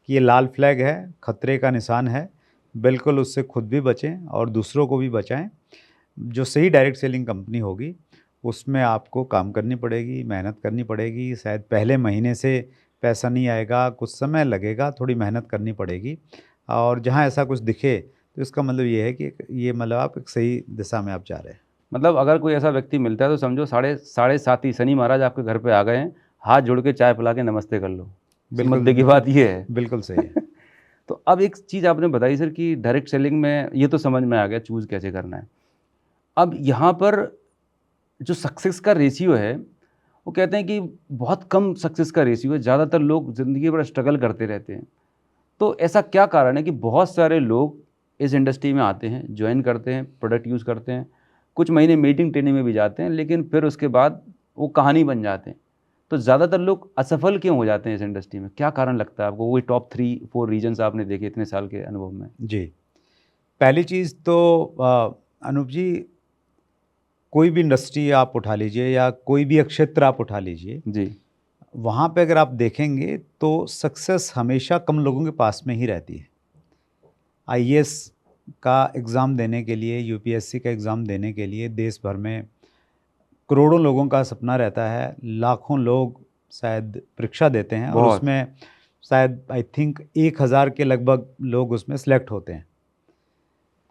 S2: कि ये लाल फ्लैग है, खतरे का निशान है। बिल्कुल उससे खुद भी बचें और दूसरों को भी बचाएं। जो सही डायरेक्ट सेलिंग कंपनी होगी उसमें आपको काम करनी पड़ेगी, मेहनत करनी पड़ेगी। शायद पहले महीने से पैसा नहीं आएगा, कुछ समय लगेगा, थोड़ी मेहनत करनी पड़ेगी। और जहाँ ऐसा कुछ दिखे तो इसका मतलब ये है कि ये मतलब आप एक सही दिशा में आप जा रहे हैं।
S1: मतलब अगर कोई ऐसा व्यक्ति मिलता है तो समझो साढ़े सात ही शनि महाराज आपके घर पे आ गए हैं, हाथ जोड़ के चाय पिला के नमस्ते कर लो। मुद्दे की बात ये है।
S2: बिल्कुल सही है।
S1: तो अब एक चीज़ आपने बताई सर कि डायरेक्ट सेलिंग में ये तो समझ में आ गया चूज़ कैसे करना है। अब यहाँ पर जो सक्सेस का रेशियो है वो कहते हैं कि बहुत कम सक्सेस का रेशियो है, ज़्यादातर लोग ज़िंदगी भर स्ट्रगल करते रहते हैं। तो ऐसा क्या कारण है कि बहुत सारे लोग इस इंडस्ट्री में आते हैं, ज्वाइन करते हैं, प्रोडक्ट यूज़ करते हैं, कुछ महीने मीटिंग ट्रेनिंग में भी जाते हैं, लेकिन फिर उसके बाद वो कहानी बन जाते हैं। तो ज़्यादातर लोग असफल क्यों हो जाते हैं इस इंडस्ट्री में? क्या कारण लगता है आपको? वही टॉप 3-4 रीजन्स आपने देखे इतने साल के अनुभव में।
S2: जी, पहली चीज़ तो अनूप जी, कोई भी इंडस्ट्री आप उठा लीजिए या कोई भी क्षेत्र आप उठा लीजिए
S1: जी,
S2: वहाँ पे अगर आप देखेंगे तो सक्सेस हमेशा कम लोगों के पास में ही रहती है। आईएएस का एग्ज़ाम देने के लिए, यूपीएससी का एग्ज़ाम देने के लिए देश भर में करोड़ों लोगों का सपना रहता है। लाखों लोग शायद परीक्षा देते हैं और उसमें शायद आई थिंक 1000 के लगभग लोग उसमें सेलेक्ट होते हैं।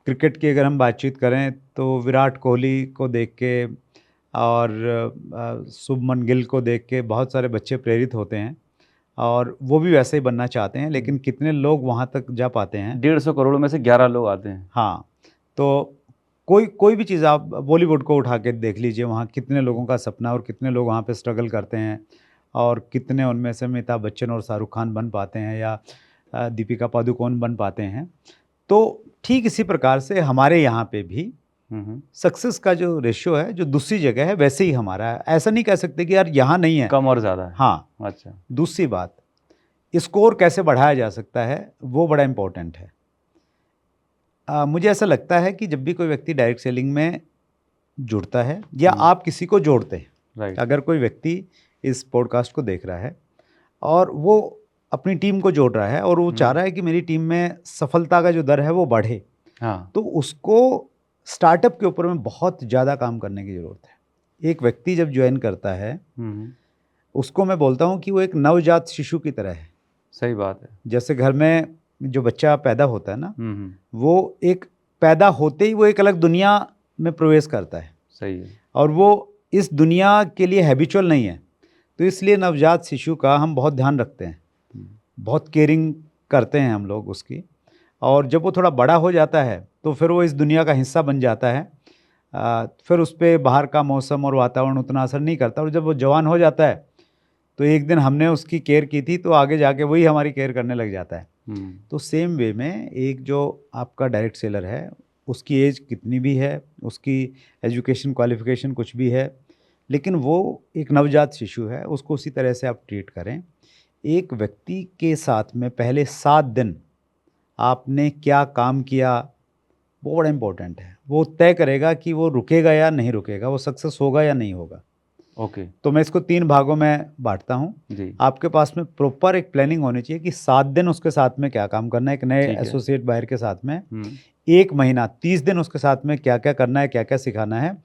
S2: क्रिकेट की अगर हम बातचीत करें तो विराट कोहली को देख के और शुभमन गिल को देख के बहुत सारे बच्चे प्रेरित होते हैं और वो भी वैसे ही बनना चाहते हैं, लेकिन कितने लोग वहाँ तक जा पाते हैं?
S1: 150 करोड़ में से 11 लोग आते हैं।
S2: हाँ, तो कोई भी चीज़ आप बॉलीवुड को उठा के देख लीजिए, वहाँ कितने लोगों का सपना और कितने लोग वहाँ पे स्ट्रगल करते हैं और कितने उनमें से अमिताभ बच्चन और शाहरुख खान बन पाते हैं या दीपिका पादुकोण बन पाते हैं। तो ठीक इसी प्रकार से हमारे यहाँ पे भी सक्सेस का जो रेशियो है, जो दूसरी जगह है वैसे ही हमारा है। ऐसा नहीं कह सकते कि यार यहाँ नहीं है,
S1: कम और ज़्यादा है।
S2: हाँ,
S1: अच्छा।
S2: दूसरी बात, स्कोर कैसे बढ़ाया जा सकता है वो बड़ा इम्पोर्टेंट है। मुझे ऐसा लगता है कि जब भी कोई व्यक्ति डायरेक्ट सेलिंग में जुड़ता है या आप किसी को जोड़ते हैं,
S1: राइट,
S2: अगर कोई व्यक्ति इस पॉडकास्ट को देख रहा है और वो अपनी टीम को जोड़ रहा है और वो चाह रहा है कि मेरी टीम में सफलता का जो दर है वो बढ़े,
S1: हाँ,
S2: तो उसको स्टार्टअप के ऊपर में बहुत ज़्यादा काम करने की ज़रूरत है। एक व्यक्ति जब ज्वाइन करता है उसको मैं बोलता हूँ कि वो एक नवजात शिशु की तरह है।
S1: सही बात है।
S2: जैसे घर में जो बच्चा पैदा होता है ना, वो एक पैदा होते ही वो एक अलग दुनिया में प्रवेश करता है।
S1: सही है।
S2: और वो इस दुनिया के लिए हैबिचुअल नहीं है, तो इसलिए नवजात शिशु का हम बहुत ध्यान रखते हैं, बहुत केयरिंग करते हैं हम लोग उसकी। और जब वो थोड़ा बड़ा हो जाता है तो फिर वो इस दुनिया का हिस्सा बन जाता है। फिर उस पर बाहर का मौसम और वातावरण उतना असर नहीं करता। और जब वो जवान हो जाता है तो एक दिन हमने उसकी केयर की थी तो आगे जाके वही हमारी केयर करने लग जाता है। तो सेम वे में एक जो आपका डायरेक्ट सेलर है उसकी एज कितनी भी है, उसकी एजुकेशन क्वालिफिकेशन कुछ भी है, लेकिन वो एक नवजात शिशु है, उसको उसी तरह से आप ट्रीट करें। एक व्यक्ति के साथ में पहले 7 दिन आपने क्या काम किया, वो बड़ा इम्पोर्टेंट है। वो तय करेगा कि वो रुकेगा या नहीं रुकेगा, वो सक्सेस होगा या नहीं होगा।
S1: ओके।
S2: तो मैं इसको 3 भागों में बांटता हूँ
S1: जी।
S2: आपके पास में प्रॉपर एक प्लानिंग होनी चाहिए कि 7 दिन उसके साथ में क्या काम करना है, एक नए
S1: ठीक है।
S2: एसोसिएट बाहर के साथ में 1 महीना 30 दिन उसके साथ में क्या क्या करना है, क्या क्या सिखाना है,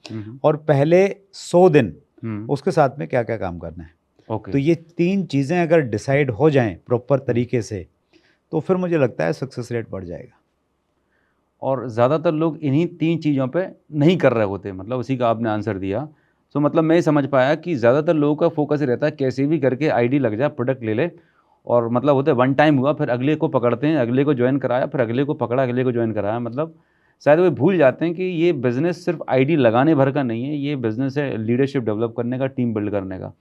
S2: और पहले 100 दिन उसके साथ में क्या क्या काम करना है।
S1: ओके।
S2: तो ये 3 चीज़ें अगर डिसाइड हो जाएं प्रॉपर तरीके से, तो फिर मुझे लगता है सक्सेस रेट बढ़ जाएगा।
S1: और ज़्यादातर लोग इन्हीं 3 चीज़ों पे नहीं कर रहे होते, मतलब उसी का आपने आंसर दिया। तो मतलब मैं ये समझ पाया कि ज़्यादातर लोगों का फोकस ही रहता है कैसे भी करके आईडी लग जाए, प्रोडक्ट ले ले, और मतलब होते वन टाइम हुआ, फिर अगले को पकड़ते हैं, अगले को ज्वाइन कराया, फिर अगले को पकड़ा, अगले को ज्वाइन कराया। मतलब शायद वो भूल जाते हैं कि ये बिज़नेस सिर्फ आईडी लगाने भर का नहीं है, ये बिज़नेस है लीडरशिप डेवलप करने का, टीम बिल्ड करने का।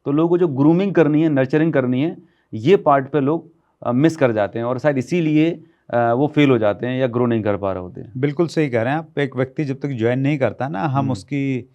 S1: तो लोगों को जो ग्रूमिंग करनी है, नर्चरिंग करनी है, ये पार्ट पे लोग मिस कर जाते हैं, और शायद इसीलिए वो फेल हो जाते हैं या ग्रो नहीं कर पा रहे होते हैं।
S2: बिल्कुल सही कह रहे हैं आप। एक व्यक्ति जब तक ज्वाइन नहीं करता ना, हम उसकी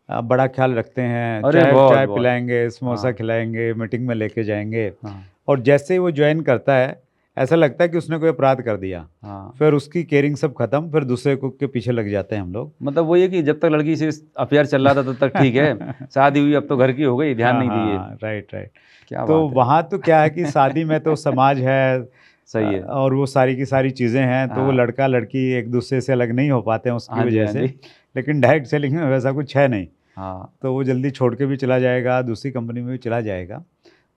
S2: बड़ा ख्याल रखते हैं,
S1: अरे
S2: चाय
S1: बहुत
S2: चाय
S1: बहुत।
S2: पिलाएंगे, समोसा
S1: हाँ।
S2: खिलाएंगे, मीटिंग में लेके जाएंगे,
S1: हाँ।
S2: और जैसे ही वो ज्वाइन करता है ऐसा लगता है कि उसने कोई अपराध कर दिया।
S1: हाँ।
S2: फिर उसकी केयरिंग सब खत्म, फिर दूसरे को के पीछे लग जाते हैं हम लोग।
S1: मतलब वो ये कि जब तक लड़की से अफेयर चल रहा था तब तक ठीक है, शादी हुई अब तो घर की हो गई, ध्यान
S2: हाँ
S1: नहीं दिए।
S2: हाँ, राइट राइट।
S1: क्या
S2: तो
S1: बात है।
S2: वहाँ तो क्या है कि शादी में तो समाज है,
S1: सही है।
S2: और वो सारी की सारी चीज़ें हैं, तो वो
S1: हाँ।
S2: लड़का लड़की एक दूसरे से अलग नहीं हो पाते हैं उसकी
S1: हाँ जी,
S2: वजह
S1: हाँ
S2: से।
S1: जी।
S2: लेकिन डायरेक्ट सेलिंग में वैसा कुछ है नहीं,
S1: हाँ।
S2: तो वो जल्दी छोड़ के भी चला जाएगा, दूसरी कंपनी में भी चला जाएगा।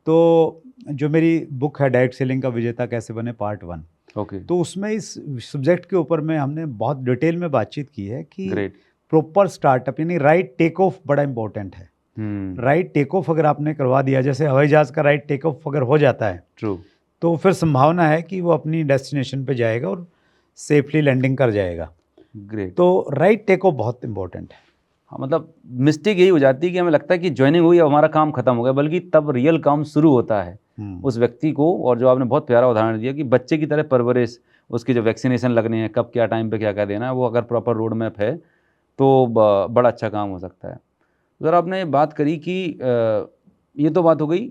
S2: तो जो मेरी बुक है डायरेक्ट सेलिंग का विजेता कैसे बने पार्ट 1,
S1: ओके।
S2: तो उसमें इस सब्जेक्ट के ऊपर में हमने बहुत डिटेल में बातचीत की है कि
S1: ग्रेट।
S2: प्रॉपर स्टार्टअप यानी राइट टेक ऑफ बड़ा इंपॉर्टेंट है। राइट टेक ऑफ अगर आपने करवा दिया, जैसे हवाई जहाज का राइट टेक ऑफ अगर हो जाता है,
S1: ट्रू।
S2: तो फिर संभावना है कि वो अपनी डेस्टिनेशन पे जाएगा और सेफली लैंडिंग कर जाएगा।
S1: ग्रेट।
S2: तो राइट टेक ऑफ बहुत इंपॉर्टेंट है।
S1: हाँ, मतलब मिस्टेक यही हो जाती है कि हमें लगता है कि ज्वाइनिंग हुई, अब हमारा काम खत्म हो गया, बल्कि तब रियल काम शुरू होता है उस व्यक्ति को। और जो आपने बहुत प्यारा उदाहरण दिया कि बच्चे की तरह परवरिश, उसकी जो वैक्सीनेशन लगने हैं, कब क्या टाइम पे क्या क्या देना है, वो अगर प्रॉपर रोड मैप है तो बड़ा अच्छा काम हो सकता है। अगर आपने बात करी कि ये तो बात हो गई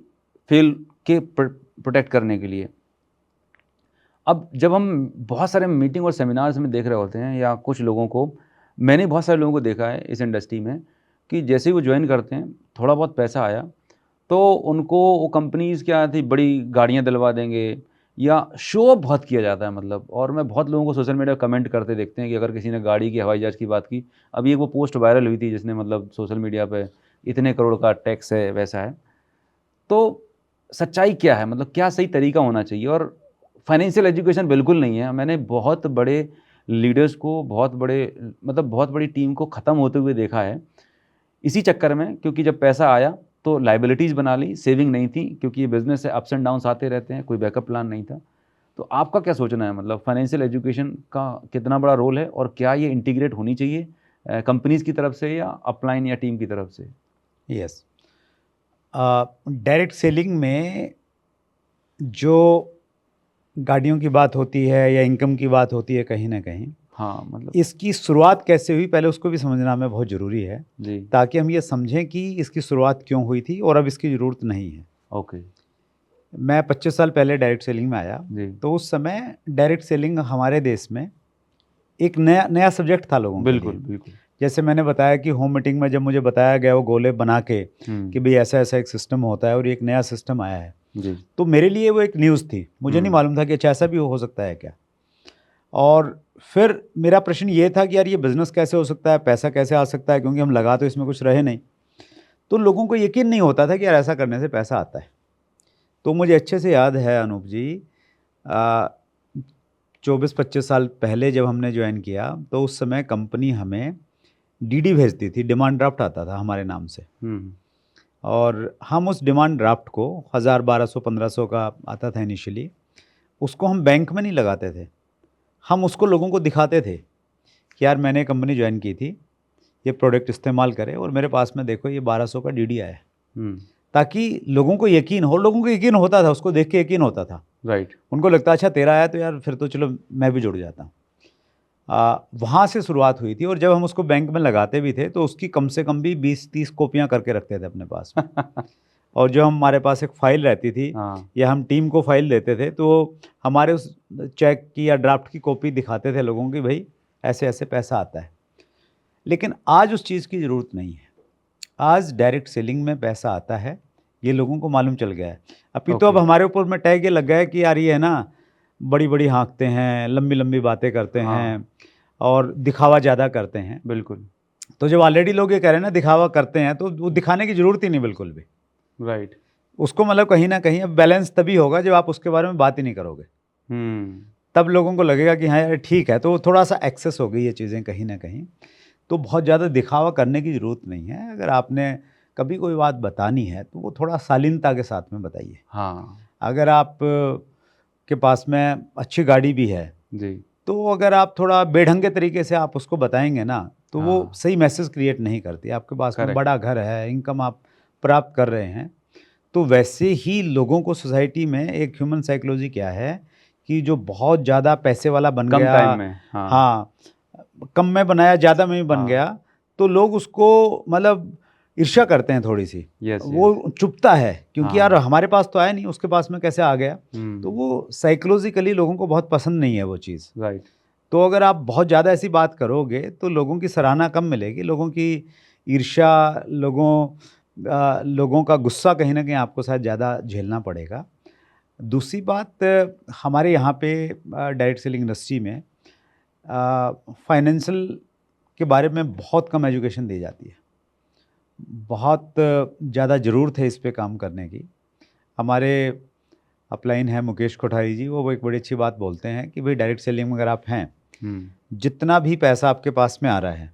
S1: फेल के प्रोटेक्ट करने के लिए। अब जब हम बहुत सारे मीटिंग और सेमिनार्स में देख रहे होते हैं, या कुछ लोगों को, मैंने बहुत सारे लोगों को देखा है इस इंडस्ट्री में, कि जैसे ही वो ज्वाइन करते हैं, थोड़ा बहुत पैसा आया तो उनको वो कंपनीज़ क्या थी, बड़ी गाड़ियाँ दिलवा देंगे, या शो ऑफ बहुत किया जाता है। मतलब, और मैं बहुत लोगों को सोशल मीडिया कमेंट करते देखते हैं कि अगर किसी ने गाड़ी की, हवाई जहाज़ की बात की, अभी एक वो पोस्ट वायरल हुई थी जिसने मतलब सोशल मीडिया पे इतने करोड़ का टैक्स है, वैसा है। तो सच्चाई क्या है, मतलब क्या सही तरीका होना चाहिए? और फाइनेंशियल एजुकेशन बिल्कुल नहीं है। मैंने बहुत बड़े लीडर्स को, बहुत बड़े, मतलब बहुत बड़ी टीम को ख़त्म होते हुए देखा है इसी चक्कर में, क्योंकि जब पैसा आया तो लाइबिलिटीज़ बना ली, सेविंग नहीं थी, क्योंकि ये बिज़नेस है, अप्स एंड डाउन्स आते रहते हैं, कोई बैकअप प्लान नहीं था। तो आपका क्या सोचना है, मतलब फाइनेंशियल एजुकेशन का कितना बड़ा रोल है, और क्या ये इंटीग्रेट होनी चाहिए कंपनीज़ की तरफ से, या अपलाइन या टीम की तरफ से?
S2: यस, डायरेक्ट सेलिंग में जो गाड़ियों की बात होती है या इनकम की बात होती है, कहीं ना कहीं
S1: हाँ, मतलब
S2: इसकी शुरुआत कैसे हुई पहले उसको भी समझना हमें बहुत ज़रूरी है,
S1: जी।
S2: ताकि हम ये समझें कि इसकी शुरुआत क्यों हुई थी और अब इसकी ज़रूरत नहीं है।
S1: ओके।
S2: मैं 25 साल पहले डायरेक्ट सेलिंग में आया,
S1: जी।
S2: तो उस समय डायरेक्ट सेलिंग हमारे देश में एक नया नया सब्जेक्ट था लोगों के
S1: बिल्कुल
S2: लिए।
S1: बिल्कुल।
S2: जैसे मैंने बताया कि होम मीटिंग में जब मुझे बताया गया वो गोले बना के कि भाई ऐसा ऐसा एक सिस्टम होता है और ये एक नया सिस्टम आया है,
S1: जी।
S2: तो मेरे लिए वो एक न्यूज़ थी। मुझे नहीं मालूम था कि अच्छा ऐसा भी हो सकता है क्या। और फिर मेरा प्रश्न ये था कि यार ये बिज़नेस कैसे हो सकता है, पैसा कैसे आ सकता है, क्योंकि हम लगा तो इसमें कुछ रहे नहीं। तो लोगों को यकीन नहीं होता था कि यार ऐसा करने से पैसा आता है। तो मुझे अच्छे से याद है अनूप जी, 24-25 साल पहले जब हमने ज्वाइन किया, तो उस समय कंपनी हमें डीडी भेजती थी, डिमांड ड्राफ्ट आता था हमारे नाम से, और हम उस डिमांड ड्राफ्ट को 1000, 1200, 1500 का आता था इनिशियली, उसको हम बैंक में नहीं लगाते थे, हम उसको लोगों को दिखाते थे कि यार मैंने कंपनी ज्वाइन की थी, ये प्रोडक्ट इस्तेमाल करें, और मेरे पास में देखो ये 1200 का डीडी आया है, ताकि लोगों को यकीन हो। लोगों को यकीन होता था, उसको देख के यकीन होता था,
S1: राइट।
S2: उनको लगता अच्छा तेरा आया तो यार फिर तो चलो मैं भी जुड़ जाता हूँ। वहाँ से शुरुआत हुई थी। और जब हम उसको बैंक में लगाते भी थे तो उसकी कम से कम भी 20-30 कॉपियाँ करके रखते थे अपने पास में। और जो हमारे पास एक फ़ाइल रहती थी या हम टीम को फाइल देते थे तो हमारे उस चेक की या ड्राफ्ट की कॉपी दिखाते थे लोगों की, भाई ऐसे ऐसे पैसा आता है। लेकिन आज उस चीज़ की ज़रूरत नहीं है। आज डायरेक्ट सेलिंग में पैसा आता है, ये लोगों को मालूम चल गया है। अभी तो अब हमारे ऊपर में टैग ये लग गया है कि यार ये है ना, बड़ी बड़ी हाँकते हैं, लंबी लंबी बातें करते हैं और दिखावा ज़्यादा करते हैं।
S1: बिल्कुल।
S2: तो जब ऑलरेडी लोग ये कह रहे हैं ना दिखावा करते हैं, तो वो दिखाने की ज़रूरत ही नहीं बिल्कुल भी।
S1: राइट।
S2: उसको मतलब कहीं ना कहीं अब बैलेंस तभी होगा जब आप उसके बारे में बात ही नहीं करोगे। तब लोगों को लगेगा कि हाँ यार ठीक है। तो थोड़ा सा एक्सेस हो गई ये चीज़ें कहीं ना कहीं। तो बहुत ज़्यादा दिखावा करने की ज़रूरत नहीं है। अगर आपने कभी कोई बात बतानी है तो वो थोड़ा शालीनता के साथ में बताइए। अगर आप के पास में अच्छी गाड़ी भी है
S1: जी,
S2: तो अगर आप थोड़ा बेढंगे तरीके से आप उसको बताएंगे ना तो वो सही मैसेज क्रिएट नहीं करती। आपके पास में बड़ा घर है, इनकम आप प्राप्त कर रहे हैं, तो वैसे ही लोगों को सोसाइटी में एक ह्यूमन साइकोलॉजी क्या है कि जो बहुत ज़्यादा पैसे वाला बन
S1: कम
S2: गया,
S1: टाइम में,
S2: हाँ कम में बनाया ज़्यादा में भी बन गया, तो लोग उसको मतलब ईर्ष्या करते हैं थोड़ी सी। वो चुभता है क्योंकि यार हमारे पास तो आया नहीं, उसके पास में कैसे आ गया। तो वो साइकोलॉजिकली लोगों को बहुत पसंद नहीं है वो चीज़।
S1: राइट।
S2: तो अगर आप बहुत ज़्यादा ऐसी बात करोगे तो लोगों की सराहना कम मिलेगी, लोगों की ईर्ष्या, लोगों का गुस्सा कहीं ना कहीं आपको शायद ज़्यादा झेलना पड़ेगा। दूसरी बात, हमारे यहाँ पे डायरेक्ट सेलिंग इंडस्ट्री में फाइनेंशियल के बारे में बहुत कम एजुकेशन दी जाती है। बहुत ज़्यादा ज़रूरत है इस पे काम करने की। हमारे अपलाइन है मुकेश कोठारी जी, वो एक बड़ी अच्छी बात बोलते हैं कि भाई डायरेक्ट सेलिंग में अगर आप हैं, जितना भी पैसा आपके पास में आ रहा है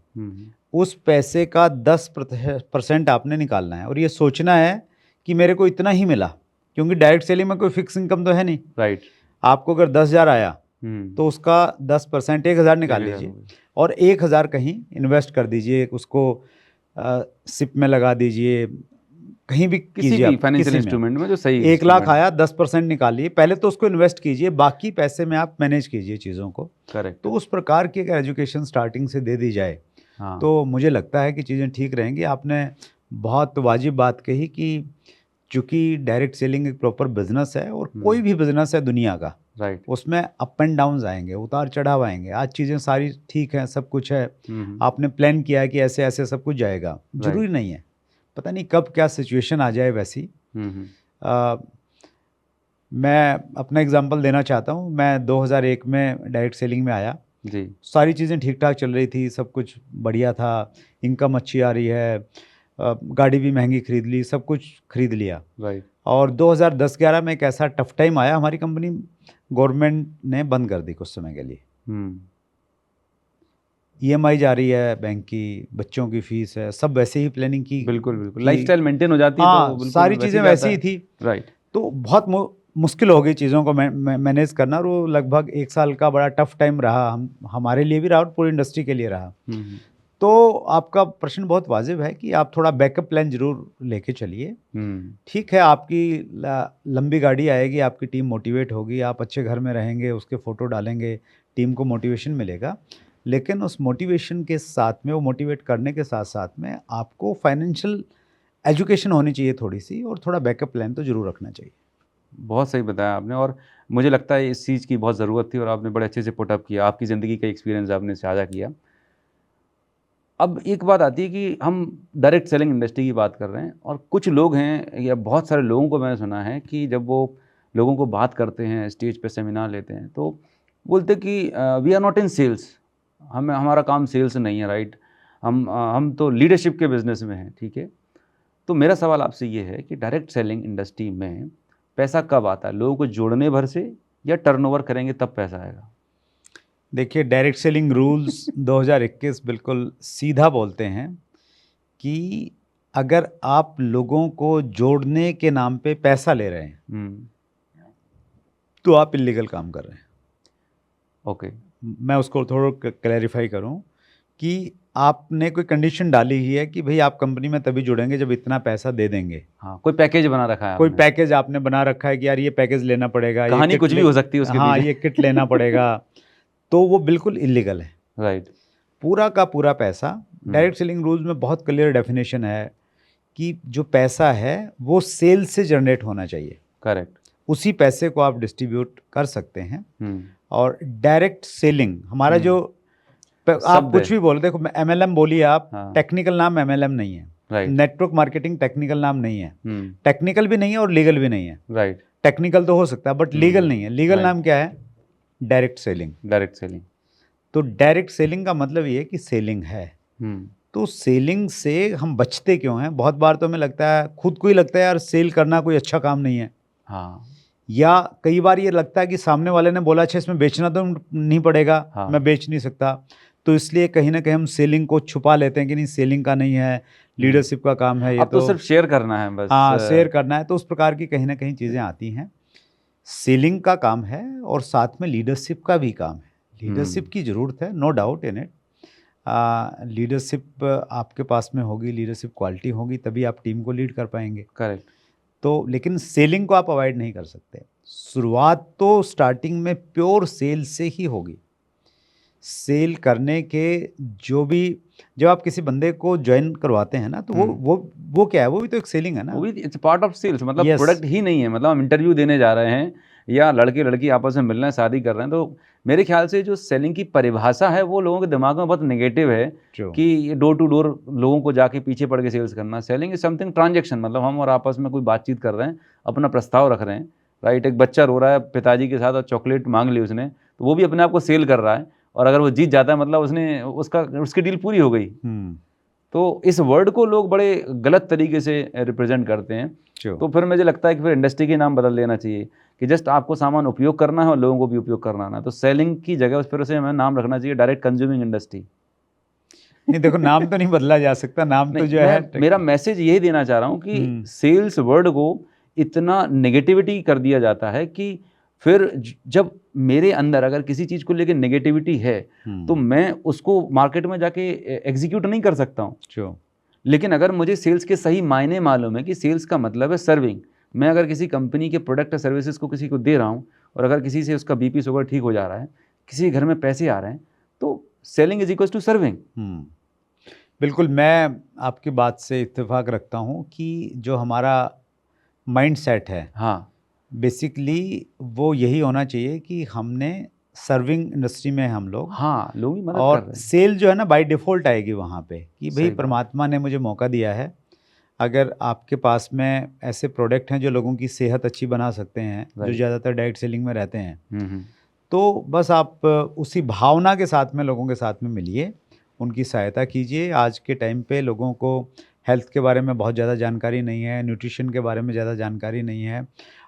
S2: उस पैसे का 10% आपने निकालना है और ये सोचना है कि मेरे को इतना ही मिला, क्योंकि डायरेक्ट सेलिंग में कोई फिक्स इनकम तो है नहीं।
S1: राइट।
S2: आपको अगर 10,000 आया तो उसका 10% 1,000 निकाल लीजिए और 1,000 कहीं इन्वेस्ट कर दीजिए, उसको सिप में लगा दीजिए, कहीं भी
S1: किसी भी फाइनेंशियल इंस्ट्रूमेंट में जो सही।
S2: 1 लाख आया, 10% निकालिए, पहले तो उसको इन्वेस्ट कीजिए, बाकी पैसे में आप मैनेज कीजिए चीज़ों को।
S1: करेक्ट।
S2: तो उस प्रकार की अगर एजुकेशन स्टार्टिंग से दे दी जाए तो मुझे लगता है कि चीज़ें ठीक रहेंगी। आपने बहुत वाजिब बात कही कि चूँकि डायरेक्ट सेलिंग एक प्रॉपर बिजनेस है और कोई भी बिजनेस है दुनिया का,
S1: राइट,
S2: उसमें अप एंड डाउन्स आएंगे, उतार चढ़ाव आएंगे। आज चीज़ें सारी ठीक हैं, सब कुछ है, आपने प्लान किया है कि ऐसे ऐसे सब कुछ जाएगा, जरूरी नहीं है, पता नहीं कब क्या सिचुएशन आ जाए वैसी। मैं अपना एग्जांपल देना चाहता हूँ। मैं 2001 में डायरेक्ट सेलिंग में आया
S1: जी।
S2: सारी चीज़ें ठीक ठाक चल रही थी, सब कुछ बढ़िया था, इनकम अच्छी आ रही है, गाड़ी भी महंगी खरीद ली, सब कुछ खरीद लिया।
S1: राइट।
S2: और 2010-11 में एक ऐसा टफ टाइम आया, हमारी कंपनी गवर्नमेंट ने बंद कर दी कुछ समय के लिए। EMI जा रही है बैंक की, बच्चों की फीस है, सब वैसे ही प्लानिंग की।
S1: बिल्कुल, लाइफस्टाइल मेंटेन हो जाती है।
S2: तो सारी चीज़ें वैसी ही थी।
S1: राइट।
S2: तो बहुत मुश्किल हो गई चीज़ों को मैनेज करना, और वो लगभग 1 साल का बड़ा टफ टाइम रहा, हमारे लिए भी रहा और पूरी इंडस्ट्री के लिए रहा। तो आपका प्रश्न बहुत वाजिब है कि आप थोड़ा बैकअप प्लान जरूर लेके चलिए। ठीक है, आपकी लंबी गाड़ी आएगी, आपकी टीम मोटिवेट होगी, आप अच्छे घर में रहेंगे, उसके फ़ोटो डालेंगे, टीम को मोटिवेशन मिलेगा, लेकिन उस मोटिवेशन के साथ में, वो मोटिवेट करने के साथ साथ में आपको फाइनेंशियल एजुकेशन होनी चाहिए थोड़ी सी, और थोड़ा बैकअप प्लान तो ज़रूर रखना चाहिए।
S1: बहुत सही बताया आपने, और मुझे लगता है इस चीज़ की बहुत ज़रूरत थी और आपने बड़े अच्छे से पुटअप किया, आपकी ज़िंदगी का एक्सपीरियंस आपने साझा किया। अब एक बात आती है कि हम डायरेक्ट सेलिंग इंडस्ट्री की बात कर रहे हैं, और कुछ लोग हैं या बहुत सारे लोगों को मैंने सुना है कि जब वो लोगों को बात करते हैं, स्टेज पे सेमिनार लेते हैं, तो बोलते कि we are not in sales, हमारा काम सेल्स नहीं है। राइट। हम तो लीडरशिप के बिज़नेस में हैं। ठीक है। तो मेरा सवाल आपसे ये है कि डायरेक्ट सेलिंग इंडस्ट्री में पैसा कब आता है? लोगों को जोड़ने भर से, या टर्नओवर करेंगे तब पैसा आएगा?
S2: देखिए, डायरेक्ट सेलिंग रूल्स 2021 बिल्कुल सीधा बोलते हैं कि अगर आप लोगों को जोड़ने के नाम पे पैसा ले रहे हैं तो आप इलीगल काम कर रहे हैं।
S1: ओके।
S2: मैं उसको थोड़ा क्लैरिफाई करूं कि आपने कोई कंडीशन डाली ही है कि भाई आप कंपनी में तभी जुड़ेंगे जब इतना पैसा दे देंगे।
S1: हाँ, कोई पैकेज बना रखा है,
S2: कोई पैकेज आपने बना रखा है कि यार ये पैकेज लेना पड़ेगा,
S1: कहानी कुछ भी हो सकती है उसके
S2: हाँ, ये किट लेना पड़ेगा, तो वो बिल्कुल इलीगल है।
S1: राइट।
S2: पूरा का पूरा पैसा, डायरेक्ट सेलिंग रूल्स में बहुत क्लियर डेफिनेशन है कि जो पैसा है वो सेल से जनरेट होना चाहिए।
S1: करेक्ट।
S2: उसी पैसे को आप डिस्ट्रीब्यूट कर सकते हैं। और डायरेक्ट सेलिंग हमारा जो आप कुछ भी बोल, देखो MLM बोलिए आप, टेक्निकल नाम MLM नहीं है, नेटवर्क मार्केटिंग टेक्निकल नाम नहीं है, टेक्निकल भी नहीं है और लीगल भी नहीं है।
S1: राइट।
S2: टेक्निकल तो हो सकता है बट लीगल नहीं है। लीगल नाम क्या है? Direct selling.
S1: Direct selling.
S2: तो डायरेक्ट सेलिंग का मतलब ये है कि सेलिंग है। तो सेलिंग से हम बचते क्यों हैं? बहुत बार तो हमें लगता है, खुद को ही लगता है यार सेल करना कोई अच्छा काम नहीं है।
S1: हाँ।
S2: या कई बार ये लगता है कि सामने वाले ने बोला अच्छा इसमें बेचना तो नहीं पड़ेगा,
S1: हाँ।
S2: मैं बेच नहीं सकता, तो इसलिए कहीं ना कहीं हम सेलिंग को छुपा लेते हैं कि नहीं सेलिंग का नहीं है, लीडरशिप का काम है ये।
S1: अब तो सिर्फ शेयर करना है बस।
S2: हाँ, शेयर करना है। तो उस प्रकार की कहीं ना कहीं चीज़ें आती हैं। सेलिंग का काम है और साथ में लीडरशिप का भी काम है। लीडरशिप की ज़रूरत है, no doubt in it. Leadership आपके पास में होगी, लीडरशिप क्वालिटी होगी, तभी आप टीम को लीड कर पाएंगे।
S1: करेक्ट।
S2: तो लेकिन सेलिंग को आप अवॉइड नहीं कर सकते। शुरुआत तो स्टार्टिंग में प्योर सेल से ही होगी। सेल करने के जो भी, जब आप किसी बंदे को ज्वाइन करवाते हैं ना, तो वो क्या है? वो भी तो एक सेलिंग है ना।
S1: वो भी इट्स पार्ट ऑफ सेल्स। मतलब प्रोडक्ट ही नहीं है, मतलब हम इंटरव्यू देने जा रहे हैं या लड़के लड़की आपस में मिल रहे हैं, शादी कर रहे हैं। तो मेरे ख्याल से जो सेलिंग की परिभाषा है वो लोगों के दिमाग में बहुत नेगेटिव है कि डोर टू डोर लोगों को जाके पीछे पड़ के सेल्स करना। सेलिंग इज समथिंग ट्रांजेक्शन, मतलब हम और आपस में कोई बातचीत कर रहे हैं, अपना प्रस्ताव रख रहे हैं। राइट। एक बच्चा रो रहा है पिताजी के साथ और चॉकलेट मांग ली उसने, तो वो भी अपने आप को सेल कर रहा है, और अगर वो जीत जाता है मतलब उसकी डील पूरी हो गई। तो इस वर्ड को लोग बड़े गलत तरीके से रिप्रेजेंट करते हैं। तो फिर मुझे लगता है कि फिर इंडस्ट्री के नाम बदल देना चाहिए कि जस्ट आपको सामान उपयोग करना है और लोगों को भी उपयोग करना है। तो सेलिंग की जगह उस पर से हमें नाम रखना चाहिए डायरेक्ट कंज्यूमिंग इंडस्ट्री।
S2: नहीं, देखो नाम तो नहीं बदला जा सकता, नाम तो जो है।
S1: मेरा मैसेज यही देना चाह रहा हूँ कि सेल्स वर्ड को इतना नेगेटिविटी कर दिया जाता है कि फिर जब मेरे अंदर अगर किसी चीज़ को लेकर नेगेटिविटी है तो मैं उसको मार्केट में जाके एग्जीक्यूट नहीं कर सकता हूँ। लेकिन अगर मुझे सेल्स के सही मायने मालूम है कि सेल्स का मतलब है सर्विंग, मैं अगर किसी कंपनी के प्रोडक्ट या सर्विसेज को किसी को दे रहा हूँ और अगर किसी से उसका BP शुगर ठीक हो जा रहा है, किसी घर में पैसे आ रहे हैं, तो selling is equals to serving.
S2: बिल्कुल, मैं आपकी बात से इत्तेफाक रखता हूँ कि जो हमारा माइंड सेट है, हाँ, बेसिकली वो यही होना चाहिए कि हमने सर्विंग इंडस्ट्री में हम लोग,
S1: हाँ, लोग ही मदद
S2: और
S1: कर रहे हैं।
S2: सेल जो है ना बाय डिफ़ॉल्ट आएगी वहाँ पे कि भाई परमात्मा ने मुझे मौका दिया है, अगर आपके पास में ऐसे प्रोडक्ट हैं जो लोगों की सेहत अच्छी बना सकते हैं, जो ज़्यादातर डाइट सेलिंग में रहते हैं, तो बस आप उसी भावना के साथ में लोगों के साथ में मिलिए, उनकी सहायता कीजिए। आज के टाइम पे लोगों को हेल्थ के बारे में बहुत ज़्यादा जानकारी नहीं है, न्यूट्रिशन के बारे में ज़्यादा जानकारी नहीं है,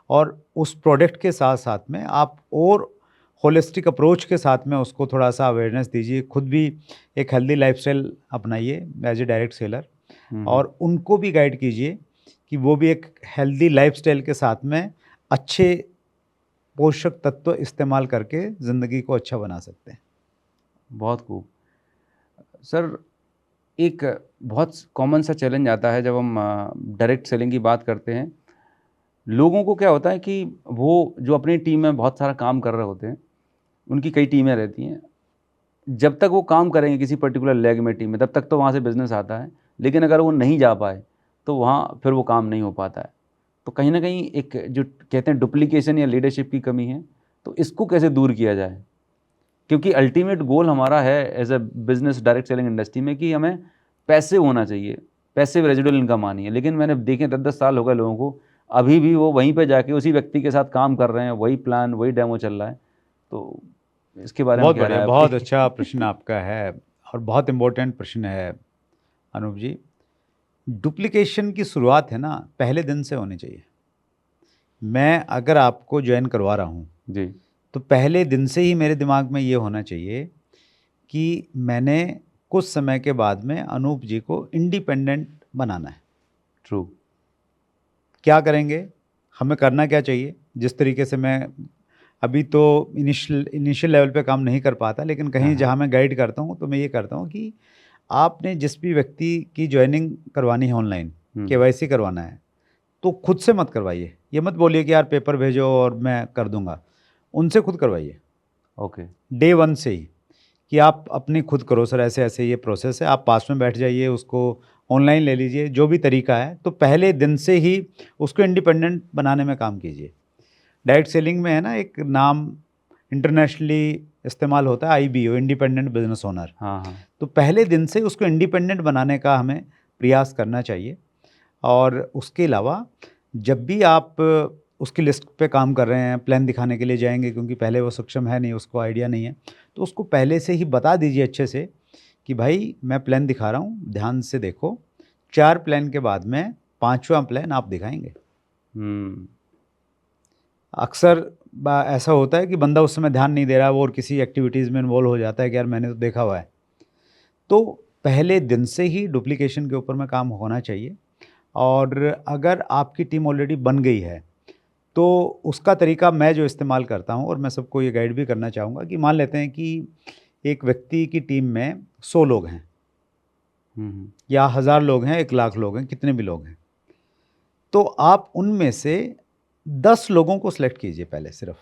S2: और उस प्रोडक्ट के साथ साथ में आप और होलिस्टिक अप्रोच के साथ में उसको थोड़ा सा अवेयरनेस दीजिए। खुद भी एक हेल्दी लाइफस्टाइल अपनाइए एज ए डायरेक्ट सेलर, और उनको भी गाइड कीजिए कि वो भी एक हेल्दी लाइफस्टाइल के साथ में अच्छे पोषक तत्व इस्तेमाल करके ज़िंदगी को अच्छा बना सकते हैं।
S1: बहुत खूब सर। एक बहुत कॉमन सा चैलेंज आता है जब हम डायरेक्ट सेलिंग की बात करते हैं। लोगों को क्या होता है कि वो जो अपनी टीम में बहुत सारा काम कर रहे होते हैं, उनकी कई टीमें रहती हैं, जब तक वो काम करेंगे किसी पर्टिकुलर लेग में टीम में, तब तक तो वहाँ से बिजनेस आता है, लेकिन अगर वो नहीं जा पाए तो वहाँ फिर वो काम नहीं हो पाता है। तो कहीं ना कहीं एक जो कहते हैं डुप्लीकेशन या लीडरशिप की कमी है, तो इसको कैसे दूर किया जाए? क्योंकि अल्टीमेट गोल हमारा है as a business direct selling industry में कि हमें पैसे होना चाहिए, पैसिव रेजिडुअल इनकम आनी है। लेकिन मैंने देखे 10-10 साल हो गए लोगों को, अभी भी वो वहीं पे जाके उसी व्यक्ति के साथ काम कर रहे हैं, वही प्लान वही डेमो चल रहा है। तो इसके बारे में क्या राय है?
S2: बहुत अच्छा प्रश्न आपका है और बहुत इम्पोर्टेंट प्रश्न है अनूप जी। डुप्लीकेशन की शुरुआत है ना पहले दिन से होनी चाहिए। मैं अगर आपको ज्वाइन करवा रहा हूँ जी, तो पहले दिन से ही मेरे दिमाग में ये होना चाहिए कि मैंने कुछ समय के बाद में अनूप जी को इंडिपेंडेंट बनाना है।
S1: ट्रू।
S2: क्या करेंगे, हमें करना क्या चाहिए? जिस तरीके से मैं अभी तो इनिशियल लेवल पे काम नहीं कर पाता, लेकिन कहीं जहाँ मैं गाइड करता हूँ तो मैं ये करता हूँ कि आपने जिस भी व्यक्ति की ज्वाइनिंग करवानी है ऑनलाइन, KYC करवाना है, तो खुद से मत करवाइए। ये मत बोलिए कि यार पेपर भेजो और मैं कर दूंगा, उनसे खुद करवाइए।
S1: ओके।
S2: डे 1 से ही कि आप अपनी खुद करो सर, ऐसे ऐसे ये प्रोसेस है, आप पास में बैठ जाइए, उसको ऑनलाइन ले लीजिए, जो भी तरीका है। तो पहले दिन से ही उसको इंडिपेंडेंट बनाने में काम कीजिए। डायरेक्ट सेलिंग में है ना एक नाम इंटरनेशनली इस्तेमाल होता है, IBO, इंडिपेंडेंट बिजनेस ओनर।
S1: हाँ हाँ।
S2: तो पहले दिन से उसको इंडिपेंडेंट बनाने का हमें प्रयास करना चाहिए। और उसके अलावा जब भी आप उसकी लिस्ट पे काम कर रहे हैं, प्लान दिखाने के लिए जाएंगे, क्योंकि पहले वो सक्षम है नहीं, उसको आइडिया नहीं है, तो उसको पहले से ही बता दीजिए अच्छे से कि भाई मैं प्लान दिखा रहा हूँ, ध्यान से देखो, 4 प्लान के बाद में 5वां प्लान आप दिखाएंगे। अक्सर ऐसा होता है कि बंदा उस समय ध्यान नहीं दे रहा है, वो और किसी एक्टिविटीज़ में इन्वॉल्व हो जाता है कि यार मैंने तो देखा हुआ है। तो पहले दिन से ही डुप्लीकेशन के ऊपर में काम होना चाहिए। और अगर आपकी टीम ऑलरेडी बन गई है तो उसका तरीका मैं जो इस्तेमाल करता हूँ, और मैं सबको ये गाइड भी करना चाहूँगा, कि मान लेते हैं कि एक व्यक्ति की टीम में 100 लोग हैं या 1000 लोग हैं, 1,00,000 लोग हैं, कितने भी लोग हैं, तो आप उनमें से 10 लोगों को सिलेक्ट कीजिए पहले। सिर्फ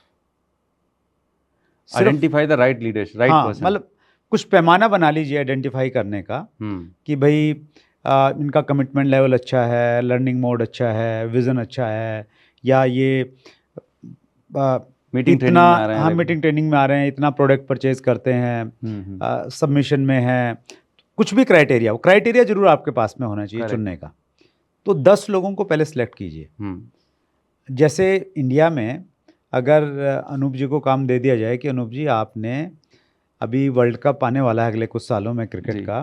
S1: identify the right leaders, right person.
S2: मतलब कुछ पैमाना बना लीजिए आइडेंटिफाई करने का, कि भाई इनका कमिटमेंट लेवल अच्छा है, लर्निंग मोड अच्छा है, विज़न अच्छा है, या ये
S1: मीटिंग ट्रेनिंग में आ रहे हैं,
S2: हाँ मीटिंग ट्रेनिंग में आ रहे हैं, इतना प्रोडक्ट परचेज करते हैं, सबमिशन में है, कुछ भी क्राइटेरिया, वो क्राइटेरिया जरूर आपके पास में होना चाहिए चुनने का। तो 10 लोगों को पहले सिलेक्ट कीजिए। जैसे इंडिया में अगर अनूप जी को काम दे दिया जाए कि अनूप जी आपने अभी वर्ल्ड कप आने वाला है अगले कुछ सालों में क्रिकेट का,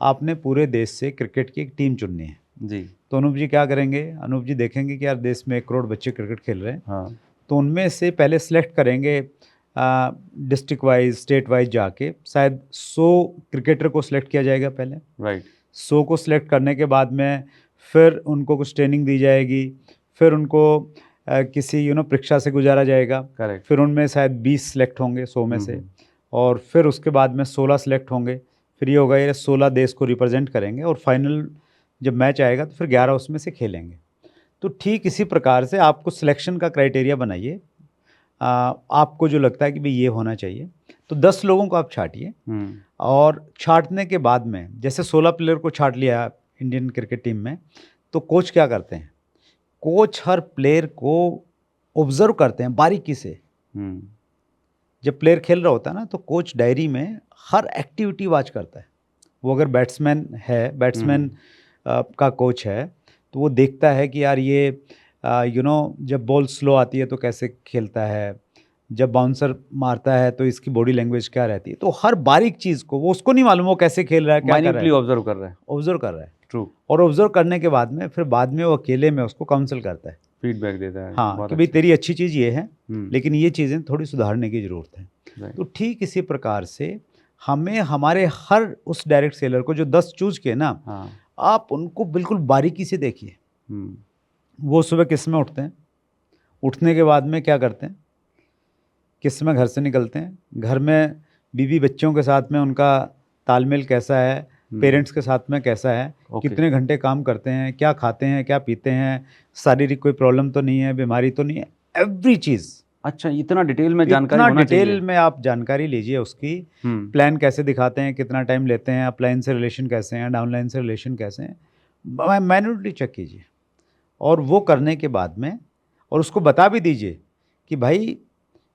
S2: आपने पूरे देश से क्रिकेट की एक टीम चुननी है जी, तो अनूप जी क्या करेंगे? अनूप जी देखेंगे कि यार देश में 1 करोड़ बच्चे क्रिकेट खेल रहे हैं, हाँ, तो उनमें से पहले सिलेक्ट करेंगे डिस्ट्रिक्ट वाइज, स्टेट वाइज जाके, शायद 100 क्रिकेटर को सिलेक्ट किया जाएगा पहले, राइट। 100 को सिलेक्ट करने के बाद में फिर उनको कुछ ट्रेनिंग दी जाएगी, फिर उनको किसी परीक्षा से गुजारा जाएगा, करेक्ट। फिर उनमें शायद 20 सिलेक्ट होंगे 100 में से, और फिर उसके बाद में 16 सिलेक्ट होंगे, फिर ये होगा ये 16 देश को रिप्रेजेंट करेंगे, और फाइनल जब मैच आएगा तो फिर 11 उसमें से खेलेंगे। तो ठीक इसी प्रकार से आपको सिलेक्शन का क्राइटेरिया बनाइए, आपको जो लगता है कि भाई ये होना चाहिए, तो 10 लोगों को आप छांटिए। और छांटने के बाद में जैसे 16 प्लेयर को छांट लिया इंडियन क्रिकेट टीम में, तो कोच क्या करते हैं? कोच हर प्लेयर को ऑब्जर्व करते हैं बारीकी से। जब प्लेयर खेल रहा होता है ना, तो कोच डायरी में हर एक्टिविटी वॉच करता है। वो अगर बैट्समैन है, बैट्समैन का कोच है, तो वो देखता है कि यार ये जब बॉल स्लो आती है तो कैसे खेलता है, जब बाउंसर मारता है तो इसकी बॉडी लैंग्वेज क्या रहती है। तो हर बारीक चीज़ को, वो उसको नहीं मालूम वो कैसे खेल रहा है, क्या कर रहा है, ऑब्जर्व कर रहा है। ट्रू। और ऑब्जर्व करने के बाद में फिर बाद में वो अकेले में उसको काउंसिल करता है, फीडबैक देता है, हाँ, कि भाई तेरी अच्छी चीज़ ये है, लेकिन ये चीज़ें थोड़ी सुधारने की ज़रूरत है। तो ठीक इसी प्रकार से हमें हमारे हर उस डायरेक्ट सेलर को जो 10 चूज किए ना, आप उनको बिल्कुल बारीकी से देखिए। वो सुबह किस में उठते हैं, उठने के बाद में क्या करते हैं, किस में घर से निकलते हैं, घर में बीवी बच्चों के साथ में उनका तालमेल कैसा है, पेरेंट्स के साथ में कैसा है, कितने घंटे काम करते हैं, क्या खाते हैं, क्या पीते हैं, शारीरिक कोई प्रॉब्लम तो नहीं है, बीमारी तो नहीं है, एवरी चीज़। अच्छा, इतना डिटेल में जानकारी होना चाहिए। डिटेल में आप जानकारी लीजिए उसकी, प्लान कैसे दिखाते हैं, कितना टाइम लेते हैं, अपलाइन से रिलेशन कैसे हैं, डाउनलाइन से रिलेशन कैसे हैं, मैन्युअली चेक कीजिए। और वो करने के बाद में और उसको बता भी दीजिए कि भाई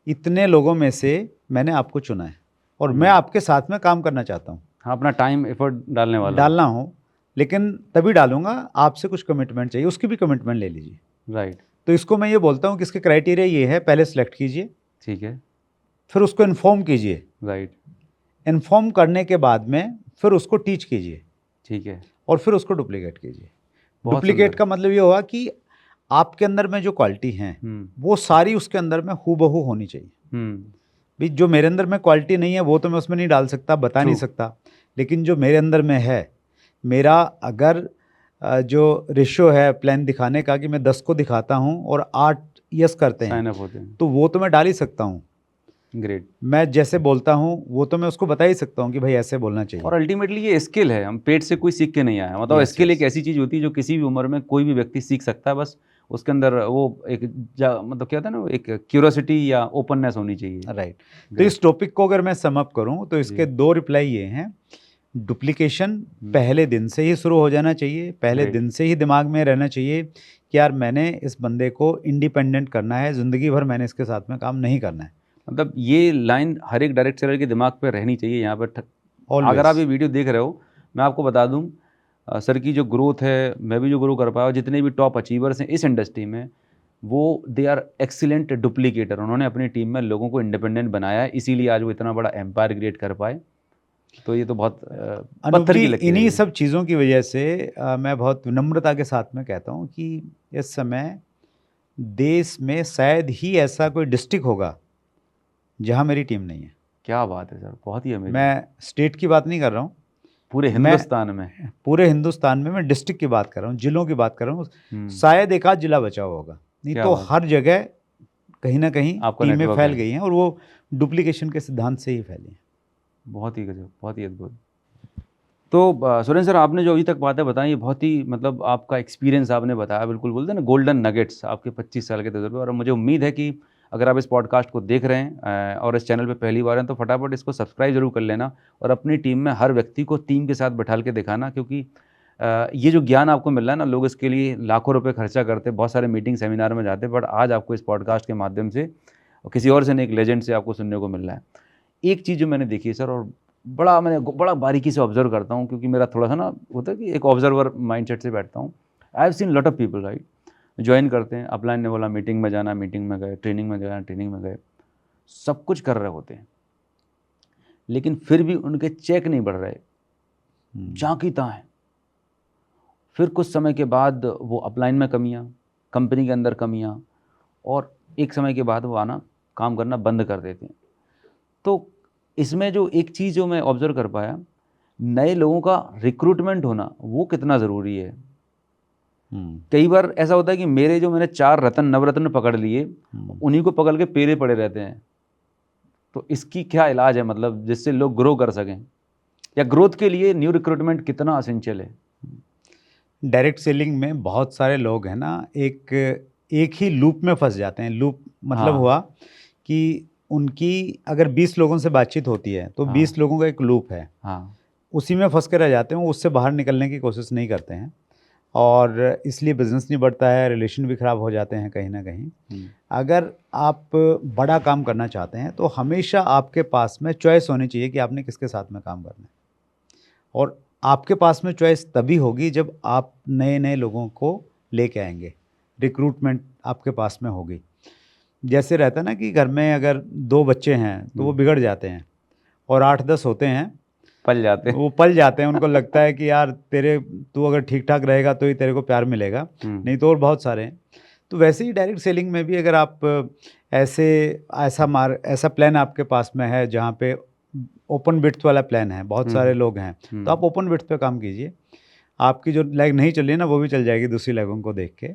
S2: इतने लोगों में से मैंने आपको चुना है और मैं आपके साथ में काम करना चाहता हूँ। हाँ, अपना टाइम एफर्ट डालना हो, लेकिन तभी डालूंगा, आपसे कुछ कमिटमेंट चाहिए, उसकी भी कमिटमेंट ले लीजिए, राइट। तो इसको मैं ये बोलता हूँ कि इसके क्राइटेरिया ये है, पहले सेलेक्ट कीजिए, ठीक है, फिर उसको इन्फॉर्म कीजिए, राइट। इन्फॉर्म करने के बाद में फिर उसको टीच कीजिए, ठीक है, और फिर उसको डुप्लीकेट कीजिए। डुप्लीकेट का मतलब ये होगा कि आपके अंदर में जो क्वालिटी हैं वो सारी उसके अंदर में हूबहू होनी चाहिए। भाई जो मेरे अंदर में क्वालिटी नहीं है वो तो मैं उसमें नहीं डाल सकता, बता नहीं सकता, लेकिन जो मेरे अंदर में है, मेरा अगर जो रेशियो है प्लान दिखाने का कि मैं 10 को दिखाता हूँ और 8 यस करते हैं, तो वो तो मैं डाल ही सकता हूँ। ग्रेट। मैं जैसे बोलता हूँ वो तो मैं उसको बता ही सकता हूँ कि भाई ऐसे बोलना चाहिए। और अल्टीमेटली ये स्किल है, हम पेट से कोई सीख के नहीं आया, मतलब स्किल एक ऐसी चीज़ होती है जो किसी भी उम्र में कोई भी व्यक्ति सीख सकता है, बस
S1: उसके अंदर वो एक मतलब क्या होता है ना, एक क्यूरियोसिटी या ओपननेस होनी चाहिए।
S2: राइट। तो इस टॉपिक को अगर मैं सम अप करूं तो इसके 2 रिप्लाई ये हैं। डुप्लीकेशन पहले दिन से ही शुरू हो जाना चाहिए, पहले दिन से ही दिमाग में रहना चाहिए कि यार मैंने इस बंदे को इंडिपेंडेंट करना है, ज़िंदगी भर मैंने इसके साथ में काम नहीं करना है।
S1: मतलब ये लाइन हर एक डायरेक्ट सेलर के दिमाग पे रहनी चाहिए यहाँ पर। अगर आप ये वीडियो देख रहे हो, मैं आपको बता दूं, सर की जो ग्रोथ है, मैं भी जो ग्रो कर पाया, जितने भी टॉप अचीवर्स हैं इस इंडस्ट्री में, वो दे आर एक्सीलेंट डुप्लीकेटर। उन्होंने अपनी टीम में लोगों को इंडिपेंडेंट बनाया है, इसीलिए आज वो इतना बड़ा एम्पायर क्रिएट कर पाए। तो ये तो बहुत पत्थर की लकीर है।
S2: इन्हीं सब चीज़ों की वजह से मैं बहुत विनम्रता के साथ में कहता हूँ कि इस समय देश में शायद ही ऐसा कोई डिस्ट्रिक्ट होगा जहाँ मेरी टीम नहीं है।
S1: क्या बात है सर, बहुत ही अमेजिंग।
S2: मैं स्टेट की बात नहीं कर रहा हूँ,
S1: पूरे हिंदुस्तान में,
S2: पूरे हिंदुस्तान में मैं डिस्ट्रिक्ट की बात कर रहा हूँ, जिलों की बात कर रहा हूँ। शायद एक आध जिला बचा हुआ होगा, नहीं तो हर जगह कहीं ना कहीं टीमें फैल गई हैं और वो डुप्लीकेशन के सिद्धांत से ही फैली हैं।
S1: बहुत ही गजब, बहुत ही अद्भुत। तो सुरेंद्र सर, आपने जो अभी तक बातें बताई, ये बहुत ही मतलब आपका एक्सपीरियंस आपने बताया, बिल्कुल बोलते हैं ना गोल्डन नगेट्स आपके 25 साल के तजुर्बे। और मुझे उम्मीद है कि अगर आप इस पॉडकास्ट को देख रहे हैं और इस चैनल पे पहली बार हैं तो फटाफट इसको सब्सक्राइब जरूर कर लेना और अपनी टीम में हर व्यक्ति को टीम के साथ बैठा के दिखाना, क्योंकि ये जो ज्ञान आपको मिल रहा है ना, लोग इसके लिए लाखों रुपए खर्चा करते, बहुत सारे मीटिंग सेमिनार में जाते, बट आज आपको इस पॉडकास्ट के माध्यम से किसी और से नहीं, एक लेजेंड से आपको सुनने को मिल रहा है। एक चीज़ जो मैंने देखी है सर, और मैंने बड़ा बारीकी से ऑब्जर्व करता हूँ, क्योंकि मेरा थोड़ा सा ना होता है कि एक ऑब्जर्वर माइंडसेट से बैठता हूँ। I have seen lot of people right, join करते हैं, अपलाइन ने बोला मीटिंग में जाना, मीटिंग में गए, ट्रेनिंग में गए, ट्रेनिंग में गए, सब कुछ कर रहे होते हैं, लेकिन फिर भी उनके चेक नहीं बढ़ रहे, जहाँ की तहाँ है। फिर कुछ समय के बाद वो अपलाइन में कमियाँ, कंपनी के अंदर कमियाँ, और एक समय के बाद वो आना काम करना बंद कर देते हैं। तो इसमें जो एक चीज़ जो मैं ऑब्जर्व कर पाया, नए लोगों का रिक्रूटमेंट होना वो कितना ज़रूरी है। कई बार ऐसा होता है कि मैंने 4 रत्न नवरत्न पकड़ लिए, उन्हीं को पकड़ के पेरे पड़े रहते हैं। तो इसकी क्या इलाज है, मतलब जिससे लोग ग्रो कर सकें, या ग्रोथ के लिए न्यू रिक्रूटमेंट कितना असेंशियल है?
S2: डायरेक्ट सेलिंग में बहुत सारे लोग हैं ना, एक ही लूप में फंस जाते हैं। लूप मतलब हुआ कि उनकी अगर 20 लोगों से बातचीत होती है तो 20 लोगों का एक लूप है, उसी में फंस के रह जाते हैं, उससे बाहर निकलने की कोशिश नहीं करते हैं, और इसलिए बिजनेस नहीं बढ़ता है, रिलेशन भी ख़राब हो जाते हैं कहीं ना कहीं। अगर आप बड़ा काम करना चाहते हैं तो हमेशा आपके पास में चॉइस होनी चाहिए कि आपने किसके साथ में काम करना है, और आपके पास में चॉइस तभी होगी जब आप नए नए लोगों को लेके आएंगे, रिक्रूटमेंट आपके पास में होगी। जैसे रहता है ना कि घर में अगर 2 बच्चे हैं तो वो बिगड़ जाते हैं, और 8-10 होते हैं
S1: पल जाते हैं,
S2: वो पल जाते हैं। उनको लगता है कि यार तू अगर ठीक ठाक रहेगा तो ही तेरे को प्यार मिलेगा, नहीं तो और बहुत सारे हैं। तो वैसे ही डायरेक्ट सेलिंग में भी अगर आप ऐसा प्लान आपके पास में है जहाँ पे ओपन बिट्स वाला प्लान है, बहुत सारे लोग हैं, तो आप ओपन बिट्स पे काम कीजिए। आपकी जो लेग नहीं चल रही है ना, वो भी चल जाएगी दूसरी लेगों को देख के।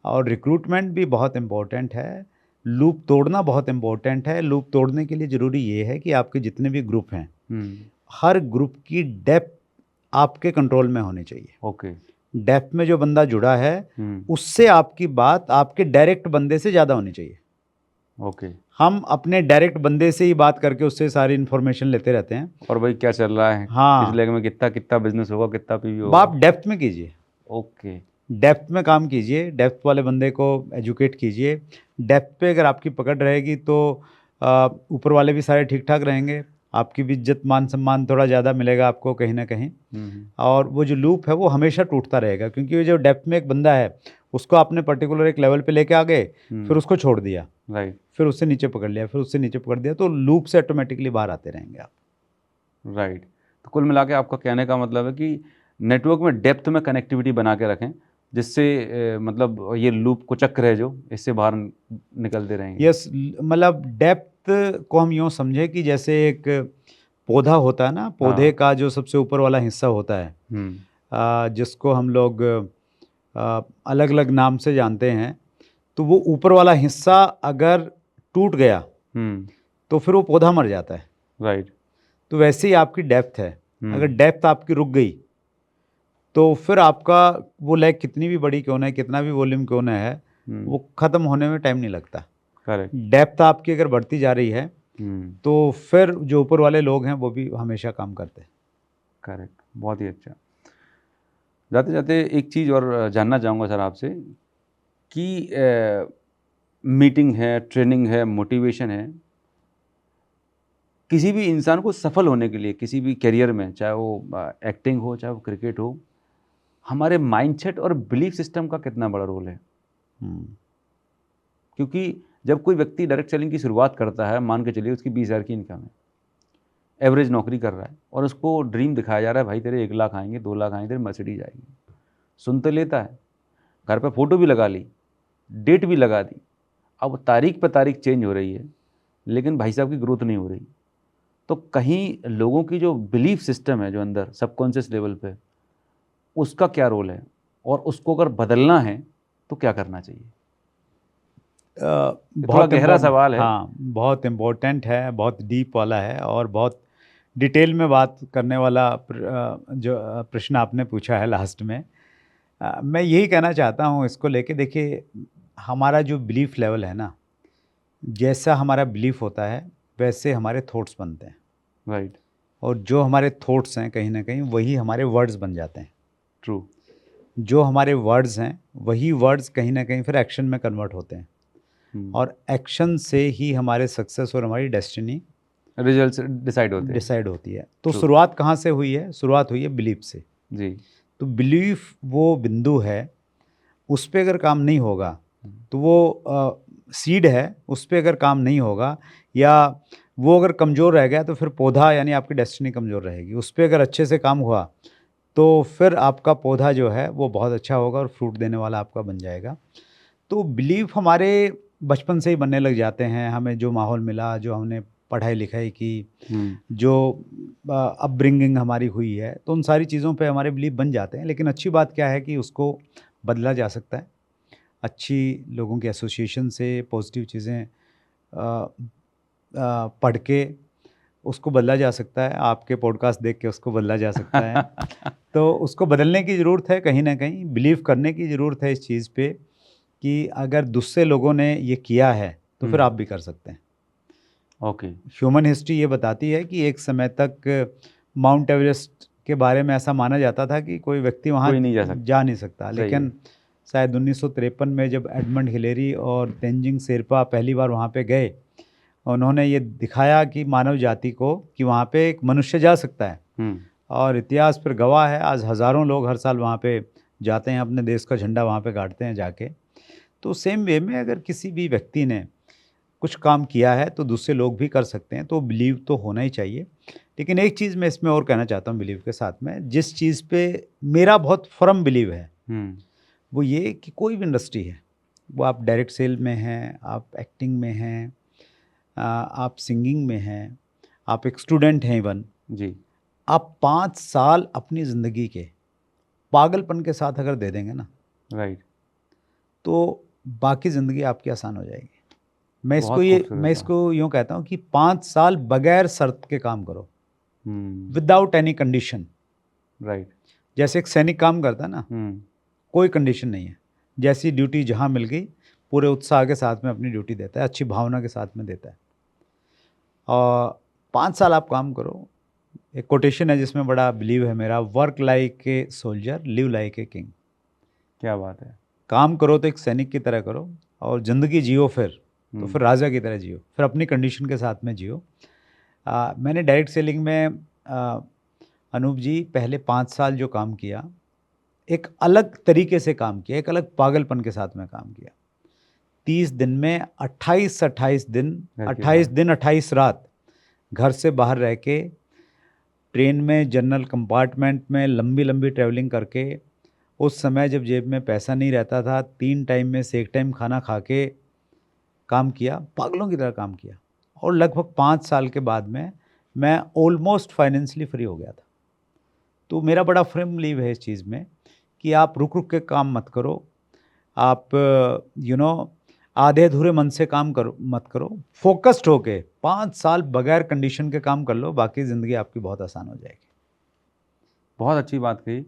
S2: और रिक्रूटमेंट भी बहुत इम्पोर्टेंट है, लूप तोड़ना बहुत इम्पोर्टेंट है। लूप तोड़ने के लिए ज़रूरी ये है कि आपके जितने भी ग्रुप हैं, हर ग्रुप की डेप्थ आपके कंट्रोल में होनी चाहिए।
S1: ओके।
S2: डेप्थ में जो बंदा जुड़ा है उससे आपकी बात आपके डायरेक्ट बंदे से ज़्यादा होनी चाहिए।
S1: ओके।
S2: हम अपने डायरेक्ट बंदे से ही बात करके उससे सारी इन्फॉर्मेशन लेते रहते हैं,
S1: और भाई क्या चल रहा है, इस लेग में कितना बिजनेस होगा, कितना पीवी होगा।
S2: आप डेप्थ में कीजिए।
S1: ओके।
S2: डेप्थ में काम कीजिए, डेप्थ वाले बंदे को एजुकेट कीजिए। डेप्थ पे अगर आपकी पकड़ रहेगी तो ऊपर वाले भी सारे ठीक ठाक रहेंगे, आपकी भी इज्जत मान सम्मान थोड़ा ज़्यादा मिलेगा आपको कहीं ना कहीं। और वो जो लूप है वो हमेशा टूटता रहेगा, क्योंकि वो जो डेप्थ में एक बंदा है उसको आपने पर्टिकुलर एक लेवल पे लेके आ गए, फिर उसको छोड़ दिया,
S1: राइट,
S2: फिर उससे नीचे पकड़ लिया, फिर उससे नीचे पकड़ दिया, तो लूप से ऑटोमेटिकली बाहर आते रहेंगे आप।
S1: राइट। तो कुल मिला के आपका कहने का मतलब है कि नेटवर्क में डेप्थ में कनेक्टिविटी बना के रखें, जिससे मतलब ये लूप को चक्र है जो इससे बाहर निकलते रहेंगे।
S2: यस, मतलब डेप्थ को हम यूँ समझे कि जैसे एक पौधा होता है ना, पौधे का जो सबसे ऊपर वाला हिस्सा होता है, जिसको हम लोग अलग अलग नाम से जानते हैं, तो वो ऊपर वाला हिस्सा अगर टूट गया तो फिर वो पौधा मर जाता है।
S1: राइट।
S2: तो वैसे ही आपकी डेप्थ है, अगर डेप्थ आपकी रुक गई तो फिर आपका वो लैग कितनी भी बड़ी क्यों ना है, कितना भी वॉल्यूम क्यों ना है, वो ख़त्म होने में टाइम नहीं लगता।
S1: करेक्ट।
S2: डेप्थ आपकी अगर बढ़ती जा रही है तो फिर जो ऊपर वाले लोग हैं वो भी हमेशा काम करते हैं।
S1: करेक्ट, बहुत ही अच्छा। जाते जाते एक चीज़ और जानना चाहूँगा सर आपसे कि मीटिंग है, ट्रेनिंग है, मोटिवेशन है, किसी भी इंसान को सफल होने के लिए किसी भी करियर में, चाहे वो एक्टिंग हो, चाहे वो क्रिकेट हो, हमारे माइंडसेट और बिलीफ सिस्टम का कितना बड़ा रोल है? क्योंकि जब कोई व्यक्ति डायरेक्ट सेलिंग की शुरुआत करता है, मान के चलिए उसकी 20,000 की इनकम है, एवरेज नौकरी कर रहा है और उसको ड्रीम दिखाया जा रहा है, भाई तेरे 1 लाख आएंगे, 2 लाख आएंगे, तेरे मर्सिडीज आएगी। सुन तो लेता है, घर पे फ़ोटो भी लगा ली, डेट भी लगा दी, अब तारीख पे तारीख चेंज हो रही है, लेकिन भाई साहब की ग्रोथ नहीं हो रही। तो कहीं लोगों की जो बिलीफ सिस्टम है, जो अंदर सबकॉन्शियस लेवल पे, उसका क्या रोल है और उसको अगर बदलना है तो क्या करना चाहिए? थोड़ा
S2: बहुत
S1: गहरा सवाल है।
S2: हाँ, बहुत इम्पोर्टेंट है, बहुत डीप वाला है और बहुत डिटेल में बात करने वाला जो प्रश्न आपने पूछा है लास्ट में। मैं यही कहना चाहता हूँ इसको लेके, देखिए हमारा जो बिलीफ लेवल है ना, जैसा हमारा बिलीफ होता है वैसे हमारे थॉट्स बनते हैं।
S1: राइट।
S2: और जो हमारे थॉट्स हैं कहीं ना कहीं वही हमारे वर्ड्स बन जाते हैं।
S1: ट्रू।
S2: जो हमारे वर्ड्स हैं वही वर्ड्स कहीं ना कहीं फिर एक्शन में कन्वर्ट होते हैं और एक्शन से ही हमारे सक्सेस और हमारी डेस्टिनी
S1: रिजल्ट्स डिसाइड होती
S2: है। तो शुरुआत कहाँ से हुई है? शुरुआत हुई है बिलीफ से।
S1: जी।
S2: तो बिलीफ वो बिंदु है, उस पर अगर काम नहीं होगा तो वो सीड है, उस पर अगर काम नहीं होगा या वो अगर कमज़ोर रह गया तो फिर पौधा यानी आपकी डेस्टिनी कमज़ोर रहेगी। उस पर अगर अच्छे से काम हुआ तो फिर आपका पौधा जो है वो बहुत अच्छा होगा और फ्रूट देने वाला आपका बन जाएगा। तो बिलीफ हमारे बचपन से ही बनने लग जाते हैं। हमें जो माहौल मिला, जो हमने पढ़ाई लिखाई की, जो अपब्रिंगिंग हमारी हुई है, तो उन सारी चीज़ों पे हमारे बिलीफ बन जाते हैं। लेकिन अच्छी बात क्या है कि उसको बदला जा सकता है। अच्छी लोगों के एसोसिएशन से पॉजिटिव चीज़ें पढ़ के उसको बदला जा सकता है। आपके पॉडकास्ट देख के उसको बदला जा सकता है। तो उसको बदलने की ज़रूरत है, कहीं ना कहीं बिलीव करने की ज़रूरत है इस चीज़ पे कि अगर दूसरे लोगों ने ये किया है तो फिर आप भी कर सकते हैं।
S1: ओके।
S2: ह्यूमन हिस्ट्री ये बताती है कि एक समय तक माउंट एवरेस्ट के बारे में ऐसा माना जाता था कि कोई व्यक्ति वहाँ जा नहीं सकता। लेकिन शायद 1953 में जब एडमंड हिलेरी और तेंजिंग शेरपा पहली बार वहाँ पे गए, उन्होंने ये दिखाया कि मानव जाति को कि वहाँ पे एक मनुष्य जा सकता है। और इतिहास पर गवाह है, आज हज़ारों लोग हर साल वहाँ पे जाते हैं, अपने देश का झंडा वहाँ पे गाड़ते हैं जाके। तो सेम वे में अगर किसी भी व्यक्ति ने कुछ काम किया है तो दूसरे लोग भी कर सकते हैं। तो बिलीव तो होना ही चाहिए। लेकिन एक चीज़ मैं इसमें और कहना चाहता हूँ बिलीव के साथ में, जिस चीज़ पे मेरा बहुत फर्म बिलीव है वो ये कि कोई भी इंडस्ट्री है, वो आप डायरेक्ट सेल में हैं, आप एक्टिंग में हैं, आप सिंगिंग में हैं, आप एक स्टूडेंट हैं इवन जी, आप 5 साल अपनी ज़िंदगी के पागलपन के साथ अगर दे देंगे ना, राइट, तो बाकी ज़िंदगी आपकी आसान हो जाएगी। मैं इसको यूँ कहता हूँ कि 5 साल बगैर शर्त के काम करो, विदाउट एनी कंडीशन, राइट। जैसे एक सैनिक काम करता है ना, कोई कंडीशन नहीं है, जैसी ड्यूटी जहाँ मिल गई पूरे उत्साह के साथ में अपनी ड्यूटी देता है, अच्छी भावना के साथ में देता है। और 5 साल आप काम करो। एक कोटेशन है जिसमें बड़ा बिलीव है मेरा, work like a soldier, live like a king. क्या बात है। काम करो तो एक सैनिक की तरह करो और ज़िंदगी जियो फिर तो फिर राजा की तरह जियो, फिर अपनी कंडीशन के साथ में जियो। मैंने डायरेक्ट सेलिंग में अनूप जी पहले 5 साल जो काम किया, एक अलग तरीके से काम किया, एक अलग पागलपन के साथ में काम किया। 30 दिन में 28 दिन 28 रात घर से बाहर रह के, ट्रेन में जनरल कंपार्टमेंट में लंबी लंबी ट्रैवलिंग करके, उस समय जब जेब में पैसा नहीं रहता था, 3 टाइम में से 1 टाइम खाना खा के काम किया, पागलों की तरह काम किया। और लगभग 5 साल के बाद में मैं ऑलमोस्ट फाइनेंशियली फ्री हो गया था। तो मेरा बड़ा फर्म बिलीव है इस चीज़ में कि आप रुक रुक के काम मत करो, आप आधे अधूरे मन से काम मत करो, फोकस्ड होके 5 साल बगैर कंडीशन के काम कर लो, बाकी ज़िंदगी आपकी बहुत आसान हो जाएगी।
S1: बहुत अच्छी बात कही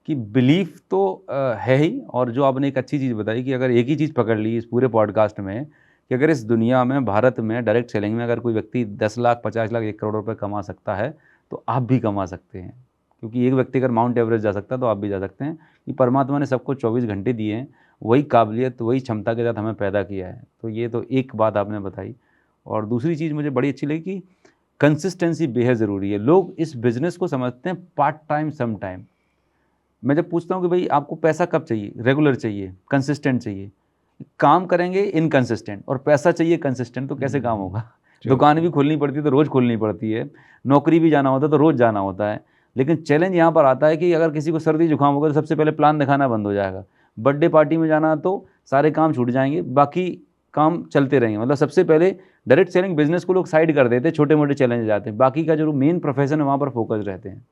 S1: कि बिलीफ तो है ही, और जो आपने एक अच्छी चीज़ बताई कि अगर एक ही चीज़ पकड़ ली इस पूरे पॉडकास्ट में कि अगर इस दुनिया में, भारत में डायरेक्ट सेलिंग में अगर कोई व्यक्ति 10 लाख, 50 लाख, 1 करोड़ रुपए कमा सकता है तो आप भी कमा सकते हैं। क्योंकि एक व्यक्ति अगर माउंट एवरेस्ट जा सकता है तो आप भी जा सकते हैं, कि परमात्मा ने सबको 24 घंटे दिए हैं, वही काबिलियत, वही क्षमता के साथ हमें पैदा किया है। तो ये तो एक बात आपने बताई। और दूसरी चीज़ मुझे बड़ी अच्छी लगी कि कंसिस्टेंसी बेहद ज़रूरी है। लोग इस बिज़नेस को समझते हैं पार्ट टाइम, सम टाइम। मैं जब पूछता हूँ कि भाई आपको पैसा कब चाहिए, रेगुलर चाहिए, कंसिस्टेंट चाहिए, काम करेंगे इनकंसिस्टेंट और पैसा चाहिए कंसिस्टेंट, तो कैसे काम होगा? दुकान भी खोलनी पड़ती है तो रोज़ खोलनी पड़ती है, नौकरी भी जाना होता है तो रोज़ जाना होता है। लेकिन चैलेंज यहाँ पर आता है कि अगर किसी को सर्दी जुकाम होगा तो सबसे पहले प्लान दिखाना बंद हो जाएगा। बर्थडे पार्टी में जाना तो सारे काम छूट जाएंगे, बाकी काम चलते रहेंगे। मतलब सबसे पहले डायरेक्ट सेलिंग बिजनेस को लोग साइड कर देते हैं, छोटे मोटे चैलेंज जाते हैं, बाकी का जो मेन प्रोफेशन है वहाँ पर फोकस रहते हैं।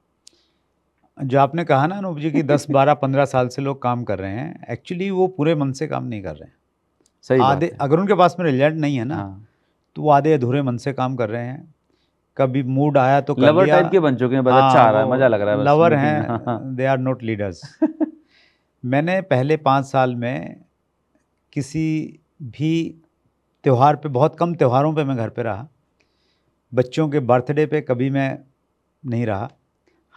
S2: जो आपने कहा ना अनूप जी कि 10, 12, 15 साल से लोग काम कर रहे हैं, एक्चुअली वो पूरे मन से काम नहीं कर रहे हैं।
S1: सही बात
S2: आधे,
S1: है।
S2: अगर उनके पास में रिजल्ट नहीं है ना,
S1: हाँ,
S2: तो वो आधे अधूरे मन से काम कर रहे हैं। कभी मूड आया तो कर
S1: लवर
S2: लिया।
S1: टाइप के बन चुके हैं, बस अच्छा
S2: हाँ,
S1: आ रहा है,
S2: वो
S1: मजा लग रहा है, बस
S2: लवर
S1: मीटिंग में। हाँ।
S2: हैं, दे आर नॉट लीडर्स। मैंने पहले 5 साल में किसी भी त्यौहार पे, बहुत कम त्योहारों पे मैं घर पे रहा। बच्चों के बर्थडे पे कभी मैं नहीं रहा।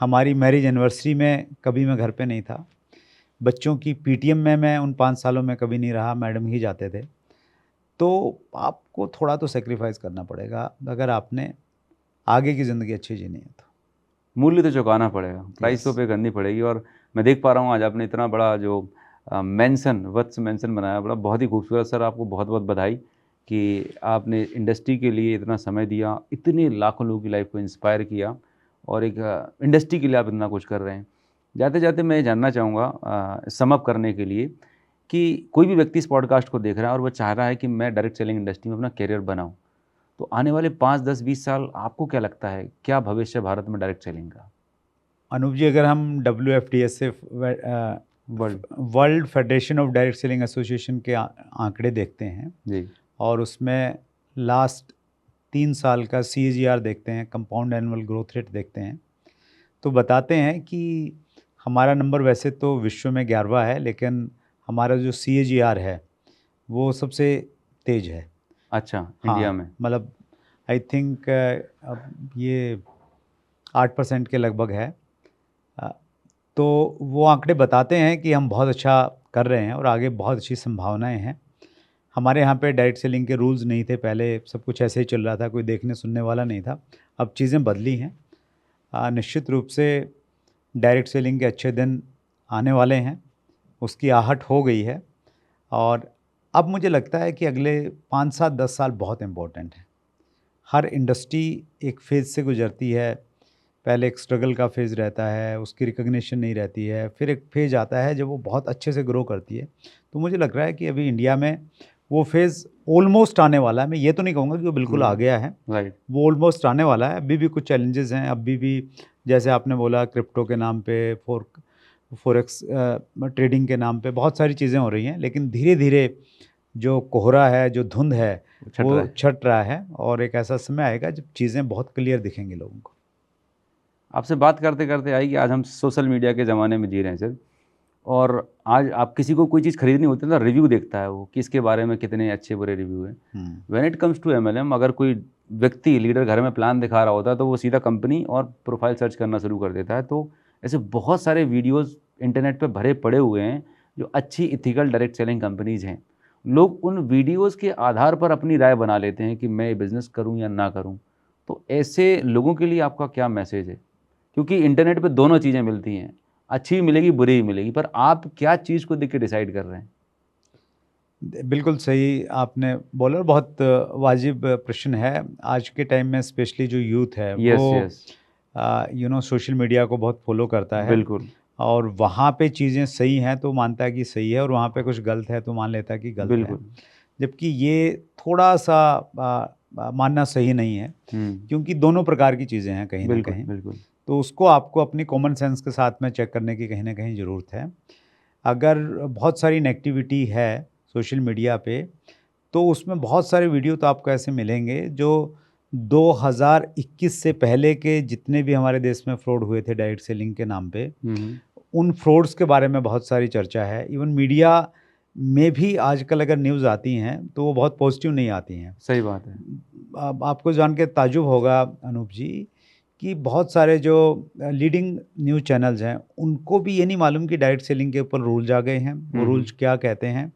S2: हमारी मैरिज एनिवर्सरी में कभी मैं घर पे नहीं था। बच्चों की पीटीएम में मैं उन 5 सालों में कभी नहीं रहा, मैडम ही जाते थे। तो आपको थोड़ा तो सेक्रीफाइस करना पड़ेगा अगर आपने आगे की ज़िंदगी अच्छी जीनी है तो।
S1: मूल्य तो चुकाना पड़ेगा, प्राइस तो
S2: Yes.
S1: पे करनी पड़ेगी। और मैं देख पा रहा हूँ आज आपने इतना बड़ा जो मेंशन, वत्स मेंशन बनाया, बड़ा बहुत ही खूबसूरत। सर आपको बहुत बहुत बधाई कि आपने इंडस्ट्री के लिए इतना समय दिया, इतने लाखों लोगों की लाइफ को इंस्पायर किया, और एक इंडस्ट्री के लिए आप इतना कुछ कर रहे हैं। जाते जाते मैं ये जानना चाहूँगा, सम अप करने के लिए, कि कोई भी व्यक्ति इस पॉडकास्ट को देख रहा है और वो चाह रहा है कि मैं डायरेक्ट सेलिंग इंडस्ट्री में अपना करियर बनाऊँ, तो आने वाले 5, 10, 20 साल आपको क्या लगता है, क्या भविष्य है भारत में डायरेक्ट सेलिंग का?
S2: अनूप जी, अगर हम WFDSA world federation of direct selling association के आंकड़े देखते हैं
S1: जी।
S2: और उसमें लास्ट 3 साल का CAGR देखते हैं, कंपाउंड एनुअल ग्रोथ रेट देखते हैं, तो बताते हैं कि हमारा नंबर वैसे तो विश्व में 11वां है, लेकिन हमारा जो CAGR है वो सबसे तेज है।
S1: अच्छा, इंडिया
S2: हाँ,
S1: में?
S2: मतलब आई थिंक अब ये 8% के लगभग है। तो वो आंकड़े बताते हैं कि हम बहुत अच्छा कर रहे हैं और आगे बहुत अच्छी संभावनाएं हैं। हमारे यहाँ पे डायरेक्ट सेलिंग के रूल्स नहीं थे, पहले सब कुछ ऐसे ही चल रहा था, कोई देखने सुनने वाला नहीं था। अब चीज़ें बदली हैं। निश्चित रूप से डायरेक्ट सेलिंग के अच्छे दिन आने वाले हैं, उसकी आहट हो गई है। और अब मुझे लगता है कि अगले 5, 7, 10 साल बहुत इम्पोर्टेंट है। हर इंडस्ट्री एक फ़ेज़ से गुजरती है। पहले एक स्ट्रगल का फ़ेज़ रहता है, उसकी रिकॉग्निशन नहीं रहती है, फिर एक फ़ेज़ आता है जब वो बहुत अच्छे से ग्रो करती है। तो मुझे लग रहा है कि अभी इंडिया में वो फ़ेज़ ऑलमोस्ट आने वाला है। मैं ये तो नहीं कहूँगा कि वो बिल्कुल आ गया है,
S1: राइट।
S2: वो ऑलमोस्ट आने वाला है। अभी भी कुछ चैलेंजेस हैं, अभी भी जैसे आपने बोला क्रिप्टो के नाम पे, फॉरेक्स ट्रेडिंग के नाम पे बहुत सारी चीज़ें हो रही हैं, लेकिन धीरे धीरे जो कोहरा है, जो धुंध है, वो छट रहा है और एक ऐसा समय आएगा जब चीज़ें बहुत क्लियर दिखेंगी लोगों को।
S1: आपसे बात करते करते आई कि आज हम सोशल मीडिया के ज़माने में जी रहे हैं सर, और आज आप किसी को कोई चीज़ खरीदनी होती है तो रिव्यू देखता है वो कि इसके बारे में कितने अच्छे बुरे रिव्यू हैं। When it comes to MLM, अगर कोई व्यक्ति लीडर घर में प्लान दिखा रहा होता है तो वो सीधा कंपनी और प्रोफाइल सर्च करना शुरू कर देता है। तो ऐसे बहुत सारे वीडियोज़ इंटरनेट पर भरे पड़े हुए हैं जो अच्छी इथिकल डायरेक्ट सेलिंग कंपनीज़ हैं। लोग उन वीडियोज़ के आधार पर अपनी राय बना लेते हैं कि मैं ये बिज़नेस करूँ या ना करूँ। तो ऐसे लोगों के लिए आपका क्या मैसेज है? क्योंकि इंटरनेट पे दोनों चीज़ें मिलती हैं, अच्छी भी मिलेगी, बुरी भी मिलेगी, पर आप क्या चीज़ को देख के डिसाइड कर रहे हैं?
S2: बिल्कुल सही आपने बोला, बहुत वाजिब प्रश्न है। आज के टाइम में स्पेशली जो यूथ है वो सोशल मीडिया को बहुत फॉलो करता है।
S1: बिल्कुल।
S2: और वहाँ पे चीज़ें सही हैं तो मानता है कि सही है, और वहाँ पे कुछ गलत है तो मान लेता है कि गलत है।
S1: बिल्कुल।
S2: जबकि ये थोड़ा सा मानना सही नहीं है, क्योंकि दोनों प्रकार की चीज़ें हैं कहीं ना कहीं।
S1: बिल्कुल।
S2: तो उसको आपको अपनी कॉमन सेंस के साथ में चेक करने की कहीं ना कहीं ज़रूरत है। अगर बहुत सारी नेगेटिविटी है सोशल मीडिया पे, तो उसमें बहुत सारे वीडियो तो आपको ऐसे मिलेंगे जो 2021 से पहले के जितने भी हमारे देश में फ्रॉड हुए थे डायरेक्ट सेलिंग के नाम पे, उन फ्रॉड्स के बारे में बहुत सारी चर्चा है। इवन मीडिया में भी आजकल अगर न्यूज़ आती हैं तो वो बहुत पॉजिटिव नहीं आती हैं।
S1: सही बात है।
S2: अब आपको जान के ताज्जुब होगा अनूप जी कि बहुत सारे जो लीडिंग न्यूज़ चैनल्स हैं उनको भी ये नहीं मालूम कि डायरेक्ट सेलिंग के ऊपर रूल्स आ गए हैं। वो रूल्स क्या कहते हैं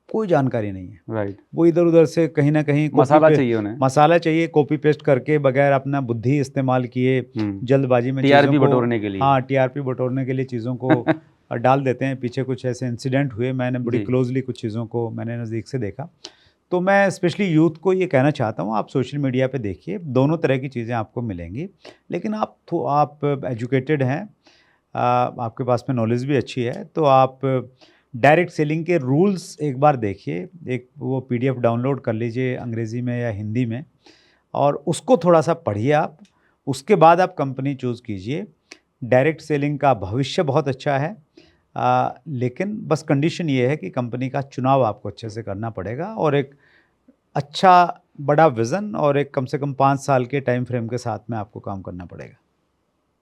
S2: कोई जानकारी नहीं है।
S1: राइट।
S2: वो इधर उधर से कहीं ना कहीं
S1: मसाला चाहिए उन्हें,
S2: मसाला चाहिए, कॉपी पेस्ट करके बगैर अपना बुद्धि इस्तेमाल किए जल्दबाजी में
S1: टीआरपी बटोरने के लिए,
S2: हाँ टीआरपी बटोरने के लिए चीज़ों को डाल देते हैं। पीछे कुछ ऐसे इंसिडेंट हुए, मैंने बड़ी क्लोजली कुछ चीज़ों को मैंने नज़दीक से देखा। तो मैं स्पेशली यूथ को ये कहना चाहता हूँ, आप सोशल मीडिया पे देखिए, दोनों तरह की चीज़ें आपको मिलेंगी, लेकिन आप एजुकेटेड हैं, आपके पास में नॉलेज भी अच्छी है, तो आप डायरेक्ट सेलिंग के रूल्स एक बार देखिए। एक वो पीडीएफ डाउनलोड कर लीजिए अंग्रेज़ी में या हिंदी में, और उसको थोड़ा सा पढ़िए आप। उसके बाद आप कंपनी चूज़ कीजिए। डायरेक्ट सेलिंग का भविष्य बहुत अच्छा है, लेकिन बस कंडीशन ये है कि कंपनी का चुनाव आपको अच्छे से करना पड़ेगा, और एक अच्छा बड़ा विज़न और एक कम से कम 5 साल के टाइम फ्रेम के साथ में आपको काम करना पड़ेगा।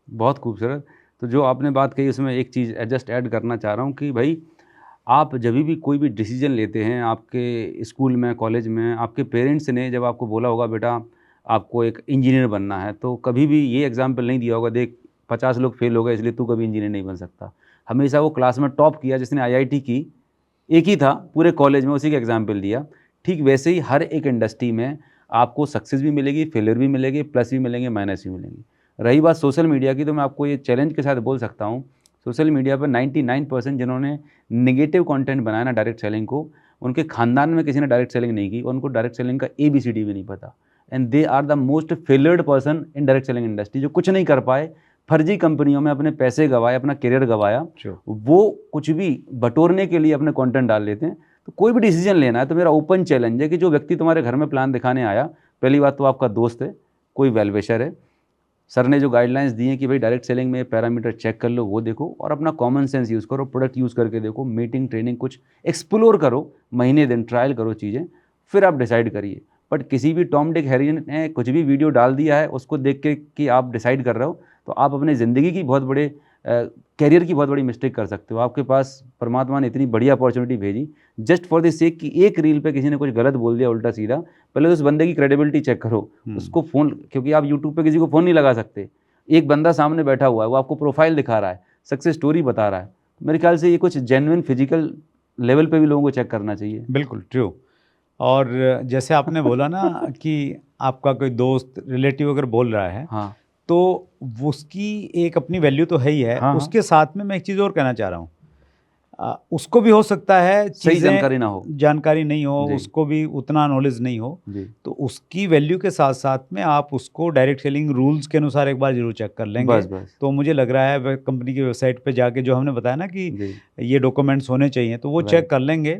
S1: बहुत खूबसूरत। तो जो आपने बात कही उसमें एक चीज़ जस्ट ऐड करना चाह रहा हूँ कि भाई आप जब भी कोई भी डिसीजन लेते हैं, आपके स्कूल में, कॉलेज में, आपके पेरेंट्स ने जब आपको बोला होगा बेटा आपको एक इंजीनियर बनना है, तो कभी भी ये एग्जाम्पल नहीं दिया होगा देख 50 लोग फेल हो गए इसलिए तू कभी इंजीनियर नहीं बन सकता। हमेशा वो क्लास में टॉप किया, जिसने आईआईटी की एक ही था पूरे कॉलेज में, उसी का एग्जाम्पल दिया। ठीक वैसे ही हर एक इंडस्ट्री में आपको सक्सेस भी मिलेगी, फेलियर भी मिलेगी, प्लस भी मिलेंगे, माइनस भी मिलेंगे। रही बात सोशल मीडिया की, तो मैं आपको ये चैलेंज के साथ बोल सकता हूँ, सोशल मीडिया पर 99% जिन्होंने नेगेटिव कंटेंट बनाया ना डायरेक्ट सेलिंग को, उनके खानदान में किसी ने डायरेक्ट सेलिंग नहीं की, उनको डायरेक्ट सेलिंग का ABCD भी नहीं पता, and they are the most failured person in direct selling industry, जो कुछ नहीं कर पाए, फर्जी कंपनियों में अपने पैसे गवाए, अपना करियर गवाया। वो कुछ भी बटोरने के लिए अपने कंटेंट डाल लेते हैं। तो कोई भी डिसीजन लेना है तो मेरा ओपन चैलेंज है कि जो व्यक्ति तुम्हारे घर में प्लान दिखाने आया, पहली बात तो आपका दोस्त है, कोई वेलविशर है, सर ने जो गाइडलाइंस दी हैं कि भाई डायरेक्ट सेलिंग में पैरामीटर चेक कर लो, वो देखो, और अपना कॉमन सेंस यूज़ करो, प्रोडक्ट यूज़ करके देखो, मीटिंग ट्रेनिंग कुछ एक्सप्लोर करो, महीने दिन ट्रायल करो चीज़ें, फिर आप डिसाइड करिए। बट किसी भी टॉम डिक हैरी ने कुछ भी वीडियो डाल दिया है, उसको देख के कि आप डिसाइड कर रहे हो, तो आप अपनी ज़िंदगी की बहुत बड़े कैरियर की बहुत बड़ी मिस्टेक कर सकते हो। आपके पास परमात्मा ने इतनी बड़ी अपॉर्चुनिटी भेजी, जस्ट फॉर द सेक कि एक रील पे किसी ने कुछ गलत बोल दिया उल्टा सीधा, पहले तो उस बंदे की क्रेडिबिलिटी चेक करो, उसको फ़ोन, क्योंकि आप यूट्यूब पे किसी को फ़ोन नहीं लगा सकते, एक बंदा सामने बैठा हुआ है, वो आपको प्रोफाइल दिखा रहा है, सक्सेस स्टोरी बता रहा है, मेरे ख्याल से ये कुछ जेन्युइन फिजिकल लेवल पे भी लोगों को चेक करना चाहिए।
S2: बिल्कुल ट्रू। और जैसे आपने बोला ना कि आपका कोई दोस्त रिलेटिव अगर बोल रहा है,
S1: हाँ,
S2: तो उसकी एक अपनी वैल्यू तो है ही है।
S1: हाँ,
S2: उसके साथ में मैं एक चीज़ और कहना चाह रहा हूँ, उसको भी हो सकता है
S1: सही जानकारी
S2: नहीं हो, उसको भी उतना नॉलेज नहीं हो, तो उसकी वैल्यू के साथ साथ में आप उसको डायरेक्ट सेलिंग रूल्स के अनुसार एक बार जरूर चेक कर लेंगे।
S1: बस।
S2: तो मुझे लग रहा है कंपनी की वेबसाइट पे जाके जो हमने बताया ना कि ये डॉक्यूमेंट्स होने चाहिए, तो वो चेक कर लेंगे,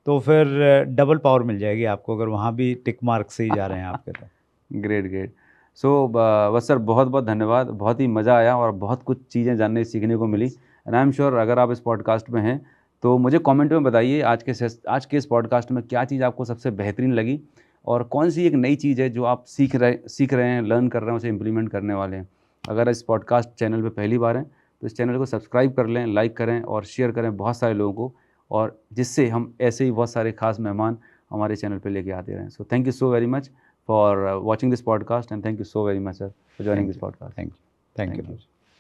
S2: तो फिर डबल पावर मिल जाएगी आपको, अगर वहाँ भी टिक मार्क से ही जा रहे हैं आपके। तो
S1: ग्रेट। सो बस सर, बहुत बहुत धन्यवाद, बहुत ही मज़ा आया और बहुत कुछ चीज़ें जानने सीखने को मिली। एंड आई एम श्योर अगर आप इस पॉडकास्ट में हैं तो मुझे कमेंट में बताइए आज के इस पॉडकास्ट में क्या चीज़ आपको सबसे बेहतरीन लगी, और कौन सी एक नई चीज़ है जो आप सीख रहे हैं, लर्न कर रहे हैं, उसे इम्प्लीमेंट करने वाले हैं। अगर इस पॉडकास्ट चैनल पे पहली बार हैं तो इस चैनल को सब्सक्राइब कर लें, लाइक करें और शेयर करें बहुत सारे लोगों को, और जिससे हम ऐसे ही बहुत सारे खास मेहमान हमारे चैनल पे लेके आते रहें। So thank you so very much for watching this podcast, and thank you so very much sir for joining this podcast.
S2: Thank you.